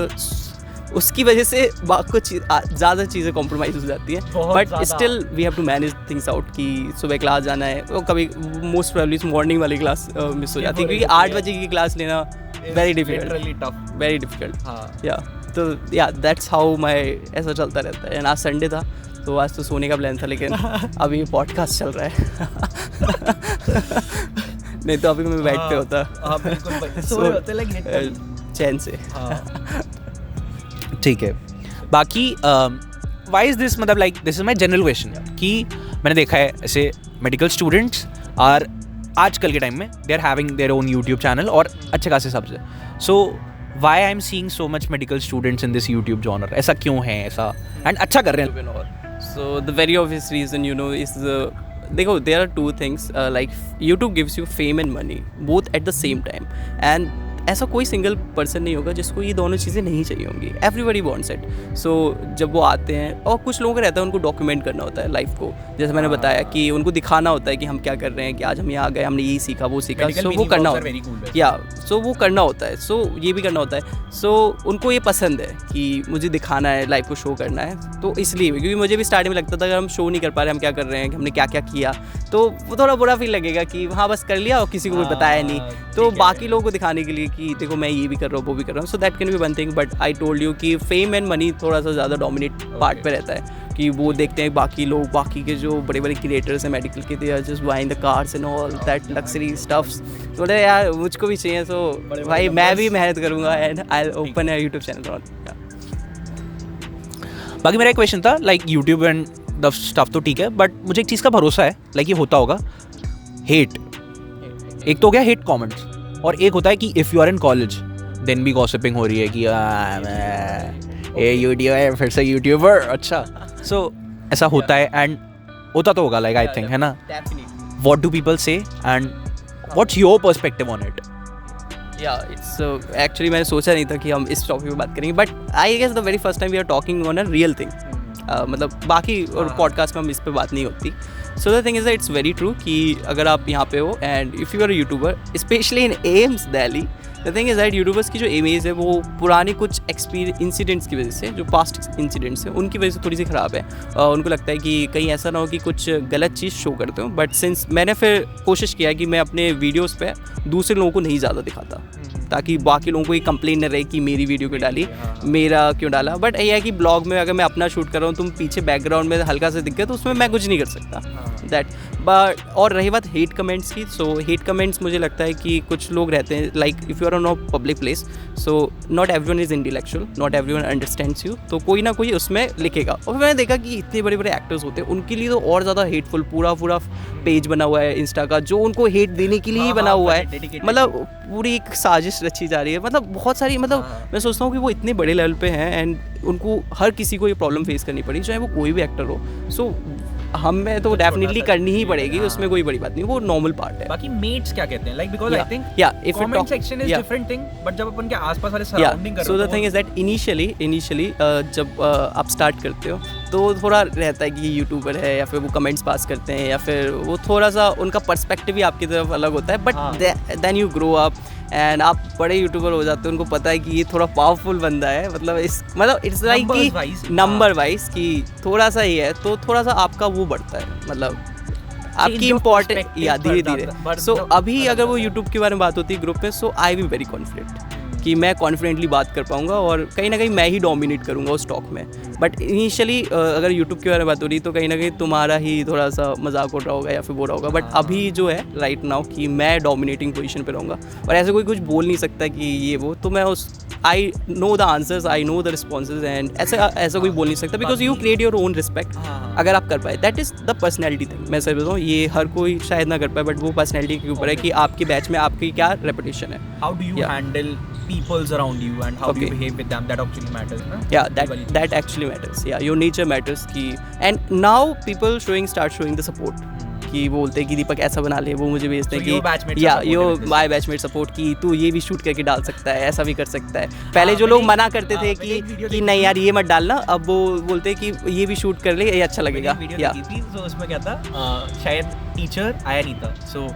उसकी वजह से कुछ ज़्यादा चीज़ें कॉम्प्रोमाइज़ हो जाती हैं, but still we have to manage things out कि सुबह क्लास जाना है, और कभी मोस्ट प्रोबेबली मॉर्निंग वाली क्लास मिस हो जाती है, क्योंकि 8 बजे की क्लास लेना वेरी डिफिकल्ट। या तो या दैट्स हाउ माई ऐसा चलता रहता है। एंड आज संडे था तो आज तो सोने का प्लान था, लेकिन अभी पॉडकास्ट चल रहा है। नहीं तो अभी मैं बेड पे होता चैन से। ठीक है। बाकी वाई इज दिस, मतलब like this is my general question कि मैंने देखा है ऐसे मेडिकल स्टूडेंट्स और आजकल के टाइम में they are having their own YouTube channel और अच्छे खासे हिसाब से। So why I am seeing so much medical students in this YouTube genre, ऐसा क्यों है ऐसा, एंड अच्छा कर रहे हैं? So the very obvious reason, is देखो, there are 2 things, like YouTube gives you fame and money both at the same time, and ऐसा कोई सिंगल पर्सन नहीं होगा जिसको ये दोनों चीज़ें नहीं चाहिए होंगी। Everybody wants it. सो जब वो आते हैं, और कुछ लोगों का रहता है उनको डॉक्यूमेंट करना होता है लाइफ को, जैसे मैंने बताया कि उनको दिखाना होता है कि हम क्या कर रहे हैं, कि आज हम यहाँ गए, हमने ये सीखा वो सीखा। सो वो करना होता है, या सो वो करना होता है, सो ये भी करना होता है। सो उनको ये पसंद है कि मुझे दिखाना है, लाइफ को शो करना है, तो इसलिए, क्योंकि मुझे भी स्टार्टिंग में लगता था अगर हम शो नहीं कर पा रहे हम क्या कर रहे हैं, कि हमने क्या क्या किया, तो वो थोड़ा बुरा फील लगेगा कि हाँ बस कर लिया और किसी को कोई बताया नहीं, तो बाकी लोगों को दिखाने के लिए कि देखो मैं ये भी कर रहा हूँ वो भी कर रहा हूँ। So that can be one thing, but I told you कि फेम एंड मनी थोड़ा सा ज़्यादा डोमिनेट पार्ट पे रहता है, कि वो देखते हैं बाकी लोग, बाकी के जो बड़े बड़े क्रिएटर्स हैं मेडिकल के, they are just buying the cars and all that luxury stuffs. तो यार मुझको भी चाहिए, सो भाई मैं भी मेहनत करूँगा एंड आई ओपन है यूट्यूब चैनल। बाकी मेरा एक क्वेश्चन था, like YouTube and the stuff तो ठीक है, बट मुझे एक चीज़ का भरोसा है, लाइक ये होता होगा, हेट। एक तो हो गया हेट कमेंट्स, और एक होता है कि if you are in college then भी गॉसिपिंग हो रही है कि ये यूट्यूबर, फिर से यूट्यूबर, अच्छा। सो ऐसा होता है, एंड होता तो होगा, लाइक आई थिंक, है ना। व्हाट डू पीपल से and what's your perspective on it? या इट्स एक्चुअली मैंने सोचा नहीं था कि हम इस टॉपिक पे बात करेंगे, but I guess the very first time we are talking on a real thing. मतलब बाकी और पॉडकास्ट में हम इस पे बात नहीं होती। So the thing is that it's very true कि अगर आप यहाँ पे हो and if you are a youtuber, specially in AIIMS Delhi, the thing is that youtubers की जो इमेज है वो पुराने कुछ इंसिडेंट्स की वजह से, जो पास्ट इंसिडेंट्स हैं उनकी वजह से थोड़ी सी ख़राब है। उनको लगता है कि कहीं ऐसा ना हो कि कुछ गलत चीज़ शो करते हो, बट सिंस मैंने फिर कोशिश किया कि मैं अपने वीडियोज़ पे दूसरे लोगों को नहीं ज़्यादा दिखाता, ताकि बाकी लोगों को ये कंप्लेन न रहे कि मेरी वीडियो क्यों डाली, मेरा क्यों डाला। बट ये है कि ब्लॉग में अगर मैं अपना शूट कर रहा हूँ, तुम पीछे बैकग्राउंड में हल्का से दिख गया तो उसमें मैं कुछ नहीं कर सकता दैट। बट और रही बात हेट कमेंट्स की, सो हेट कमेंट्स मुझे लगता है कि कुछ लोग रहते हैं like if you are on a public place, so not everyone is intellectual, not everyone understands you, तो कोई ना कोई उसमें लिखेगा। और फिर मैंने देखा कि इतने बड़े बड़े एक्टर्स होते हैं उनके लिए तो और ज़्यादा हेटफुल पूरा पेज बना हुआ है इंस्टा का जो उनको हेट देने के लिए ही बना हुआ है, मतलब पूरी एक साजिश रची जा रही है। मतलब बहुत सारी, मतलब मैं सोचता हूँ कि वो इतने बड़े लेवल पे हैं एंड उनको हर किसी को ये प्रॉब्लम फेस करनी पड़ी, चाहे वो कोई भी एक्टर हो। सो हमें तो डेफिनेटली करनी ही पड़ेगी, उसमें कोई बड़ी बात नहीं, वो नॉर्मल पार्ट है। बाकी मेट्स क्या कहते हैं, like because I think if comment section is different thing, but जब अपन के आसपास वाले सराउंडिंग कर रहे हो, सो the thing is that initially जब आप स्टार्ट करते हो तो थोड़ा रहता है कि यूट्यूबर है या फिर वो कमेंट्स पास करते हैं या फिर वो थोड़ा सा उनका पर्सपेक्टिव ही आपकी तरफ अलग होता है, but then you grow up and आप बड़े यूट्यूबर हो जाते हैं, उनको पता है कि ये थोड़ा पावरफुल बंदा है, मतलब इट्स लाइक कि नंबर वाइज कि थोड़ा सा ही है तो थोड़ा सा आपका वो बढ़ता है, मतलब आपकी इम्पोर्टेंट या धीरे धीरे। सो अभी अगर वो यूट्यूब के बारे में बात होती है ग्रुप में, सो आई बी वेरी कॉन्फिडेंट कि मैं कॉन्फिडेंटली बात कर पाऊंगा और कहीं ना कहीं मैं ही डोमिनेट करूंगा उस टॉक में। बट इनिशियली अगर यूट्यूब के बारे में बात हो रही तो कहीं ना कहीं तुम्हारा ही थोड़ा सा मजाक उड़ रहा होगा या फिर वो रहा होगा, बट अभी जो है राइट नाउ कि मैं डोमिनेटिंग पोजीशन पे रहूँगा और ऐसे कोई कुछ बोल नहीं सकता कि ये वो, तो मैं उस I know the answers, I know the responses and ऐसा कोई बोल नहीं सकता because you create your own respect अगर आप कर पाए। That is the personality thing. मैं सर बताऊँ ये हर कोई शायद ना कर पाए, बट वो पर्सनैलिटी के ऊपर है कि आपके बैच में आपकी क्या रेपुटेशन है। How do you handle peoples around you and how do you behave with them, that actually matters, na? Yeah, that actually matters. Yeah, your nature matters ki, and now people start showing the support कि बोलते हैं कि दीपक ऐसा बना ले, वो मुझे भेजते हैं कि या यो माय बैचमेट सपोर्ट की तू ये भी शूट करके डाल सकता है, ऐसा भी कर सकता है। पहले जो लोग मना करते थे कि नहीं यार ये मत डालना, अब वो बोलते हैं कि ये भी शूट कर ले, ये अच्छा लगेगा। या तो उसमें क्या था, शायद टीचर आया नहीं था, सो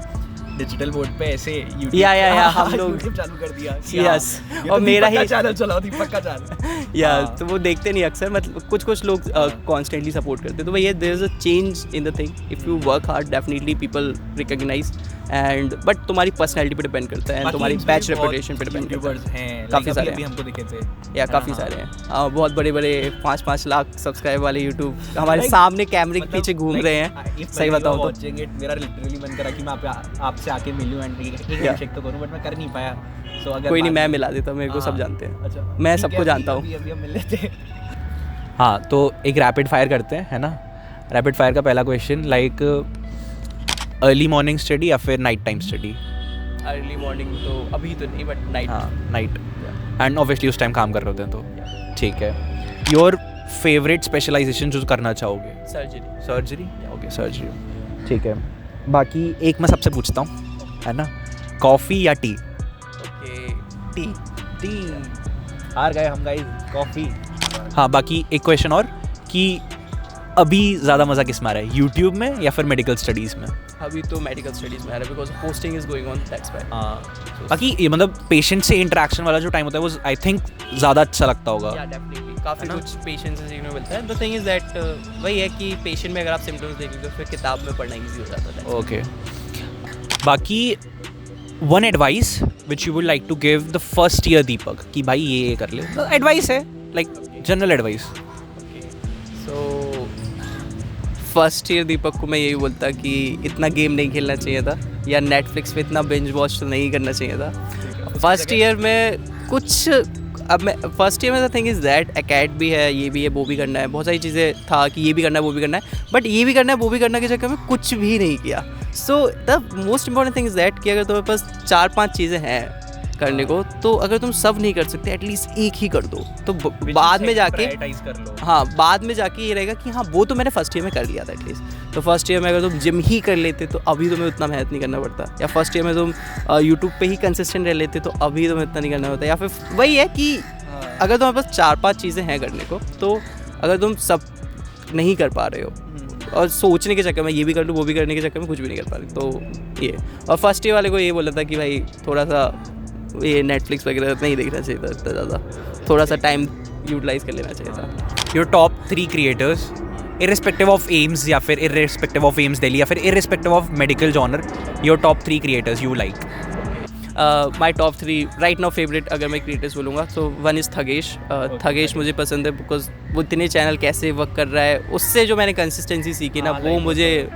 डिजिटल बोर्ड पे ऐसे या हम लोग YouTube चालू कर दिया। यस, और मेरा ही चैनल चलाओ, दीपक का चैनल। या तो वो देखते नहीं अक्सर, मतलब कुछ लोग कॉन्स्टेंटली सपोर्ट करते, तो भैया there is a change in the thing. If you work hard definitely people recognise and but तुम्हारी पर्सनैलिटी पे डिपेंड करता है, तुम्हारी बैच रेपुटेशन पे डिपेंड करता है। काफ़ी सारे भी हमको दिखे थे या काफ़ी सारे हैं, बहुत बड़े 5-5 लाख सब्सक्राइब वाले यूट्यूब हमारे सामने कैमरे के पीछे घूम रहे हैं। सही बताऊँ तो मेरा लिटरली मन करा कि मैं आपसे आके मिलूं एंड एक चेक तो करूं, बट मैं कर नहीं पाया। सो अगर कोई नहीं, मैं मिला देता हूं, मेरे को सब जानते हैं। अच्छा, मैं सबको जानता हूं। अभी हम मिल लेते। हाँ, तो एक रैपिड फायर करते हैं, है ना। रैपिड फायर का पहला question, like early morning study या फिर night time study? Early morning तो अभी तो नहीं, बट नाइट। हाँ, नाइट। एंड ऑब्वियसली उस टाइम काम कर रहे होते हैं, तो ठीक है। योर फेवरेट स्पेशलाइजेशन जो करना चाहोगे? सर्जरी। ओके, सर्जरी, ठीक है। बाकी एक मैं सबसे पूछता हूँ, है ना, कॉफ़ी या टी? Okay, T. हार गए हम गाइस, कॉफ़ी। हाँ, बाकी एक क्वेश्चन और कि अभी ज़्यादा मज़ा किस में आ रहा है, यूट्यूब में या फिर मेडिकल स्टडीज़ में? अभी तो मेडिकल स्टडीज़ में आ रहा है because posting is going on, that's why. हाँ, बाकी ये मतलब पेशेंट से इंटरेक्शन वाला जो टाइम होता है वो आई थिंक ज़्यादा अच्छा लगता होगा। या डेफिनेटली काफ़ी कुछ पेशेंट से सीखने को मिलता है। द थिंग इज दैट वही है कि पेशेंट में अगर आप सिम्टम्स देख लेते हो फिर किताब में पढ़ना ईजी हो जाता है। ओके, बाकी one advice which you would like to give the first year Deepak कि भाई ये कर ले, एडवाइस है like general advice. So first year Deepak को मैं यही बोलता कि इतना गेम नहीं खेलना चाहिए था या नेटफ्लिक्स पे इतना बिंज वॉच तो नहीं करना चाहिए था फर्स्ट ईयर में। कुछ अब मैं फर्स्ट ईयर में द थिंग इज़ दैट एकेड भी है, ये भी है, वो भी करना है, बहुत सारी चीज़ें था कि ये भी करना है वो भी करना है, बट ये भी करना है वो भी करना के चक्कर में कुछ भी नहीं किया। So the most important thing is that कि अगर तुम्हारे पास 4-5 चीज़ें हैं करने को, तो अगर तुम सब नहीं कर सकते एटलीस्ट एक ही कर दो, तो बाद में जाके कर लो। हाँ, बाद में जाके ये रहेगा कि हाँ वो तो मैंने फर्स्ट ईयर में कर लिया था एटलीस्ट। तो फर्स्ट ईयर में अगर तुम जिम ही कर लेते तो अभी तुम्हें उतना मेहनत नहीं करना पड़ता, या फर्स्ट ईयर में तुम यूट्यूब पे ही कंसिस्टेंट रह लेते तो अभी तुम्हें इतना नहीं करना पड़ता। या फिर वही है कि अगर तुम्हारे पास 4-5 चीज़ें हैं करने को, तो अगर तुम सब नहीं कर पा रहे हो और सोचने के चक्कर में ये भी कर लूँ वो भी करने के चक्कर में कुछ भी नहीं कर पा रहे, तो ये। और फर्स्ट ईयर वाले को ये बोला था कि भाई थोड़ा सा ये नेटफ्लिक्स वगैरह नहीं देखना चाहिए था इतना ज़्यादा, थोड़ा सा टाइम यूटिलाइज कर लेना चाहिए था। Your top 3 creators irrespective of AIIMS या फिर इर्रिस्पेक्टिव ऑफ एम्स दिल्ली या फिर irrespective of medical genre, your top 3 creators you like? My top 3 right now favourite अगर मैं क्रिएटर्स बोलूँगा तो वन इज़ थगेश। थगेश मुझे पसंद है बिकॉज वो इतने चैनल कैसे वर्क कर रहा है, उससे जो मैंने कंसिस्टेंसी सीखी ना वो मुझे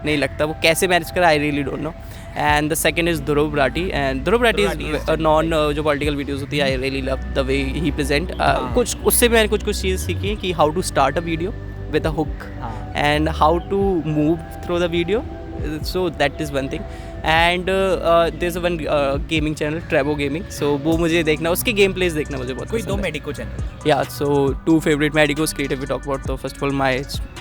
नहीं लगता वो कैसे मैनेज करा, I really don't know. And the second is Dhruv Rathee, and Dhruv Rathee is known जो पॉलिटिकल वीडियोस होती है, I really love the way he present. कुछ उससे मैंने कुछ चीज़ सीखी है कि how to start a video with a hook and how to move through the video, so that is one thing. And there's one gaming channel, Travo Gaming, so वो मुझे देखना, उसके गेम प्लेस देखना मुझे बहुत कोई पसंद दो है. Medico channel. Yeah, so two favorite Medicos creative we talk about. So first of all,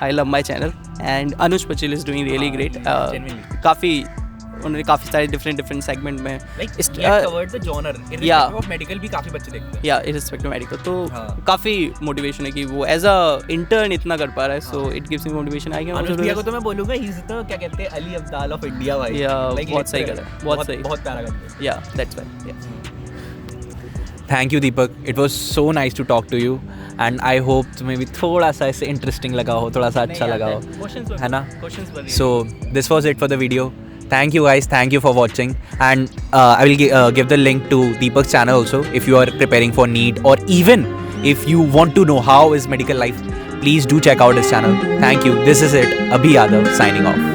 I love my channel, and Anush Pachil is doing really great. Genuinely. काफ़ी उन्होंने काफ़ी सारे डिफरेंट सेगमेंट में Like he had covered the genre. Yeah. Of medical भी काफी बच्चे देखते हैं. या irrespective मेडिकल, तो हाँ. काफ़ी मोटिवेशन है कि वो एज अ इंटर्न इतना कर पा रहा है. So it gives me motivation. I Anuj भैया को तो मैं बोलूंगा ही इज द क्या कहते हैं अली अब्दाल ऑफ इंडिया भाई. Yeah, Like बहुत सही literal. कर रहा है, बहुत सही. बहुत प्यारा करते हैं. Yeah that's why. Thank you Deepak, it was so nice to talk to you and I hope तुम्हें भी थोड़ा सा इससे इंटरेस्टिंग लगा हो, थोड़ा सा अच्छा लगा हो, है ना. So this was it for the video. Thank you guys, thank you for watching, and I will give the link to Deepak's channel also if you are preparing for NEET, or even if you want to know how is medical life, please do check out his channel. Thank you. This is it. Abhi Yadav signing off.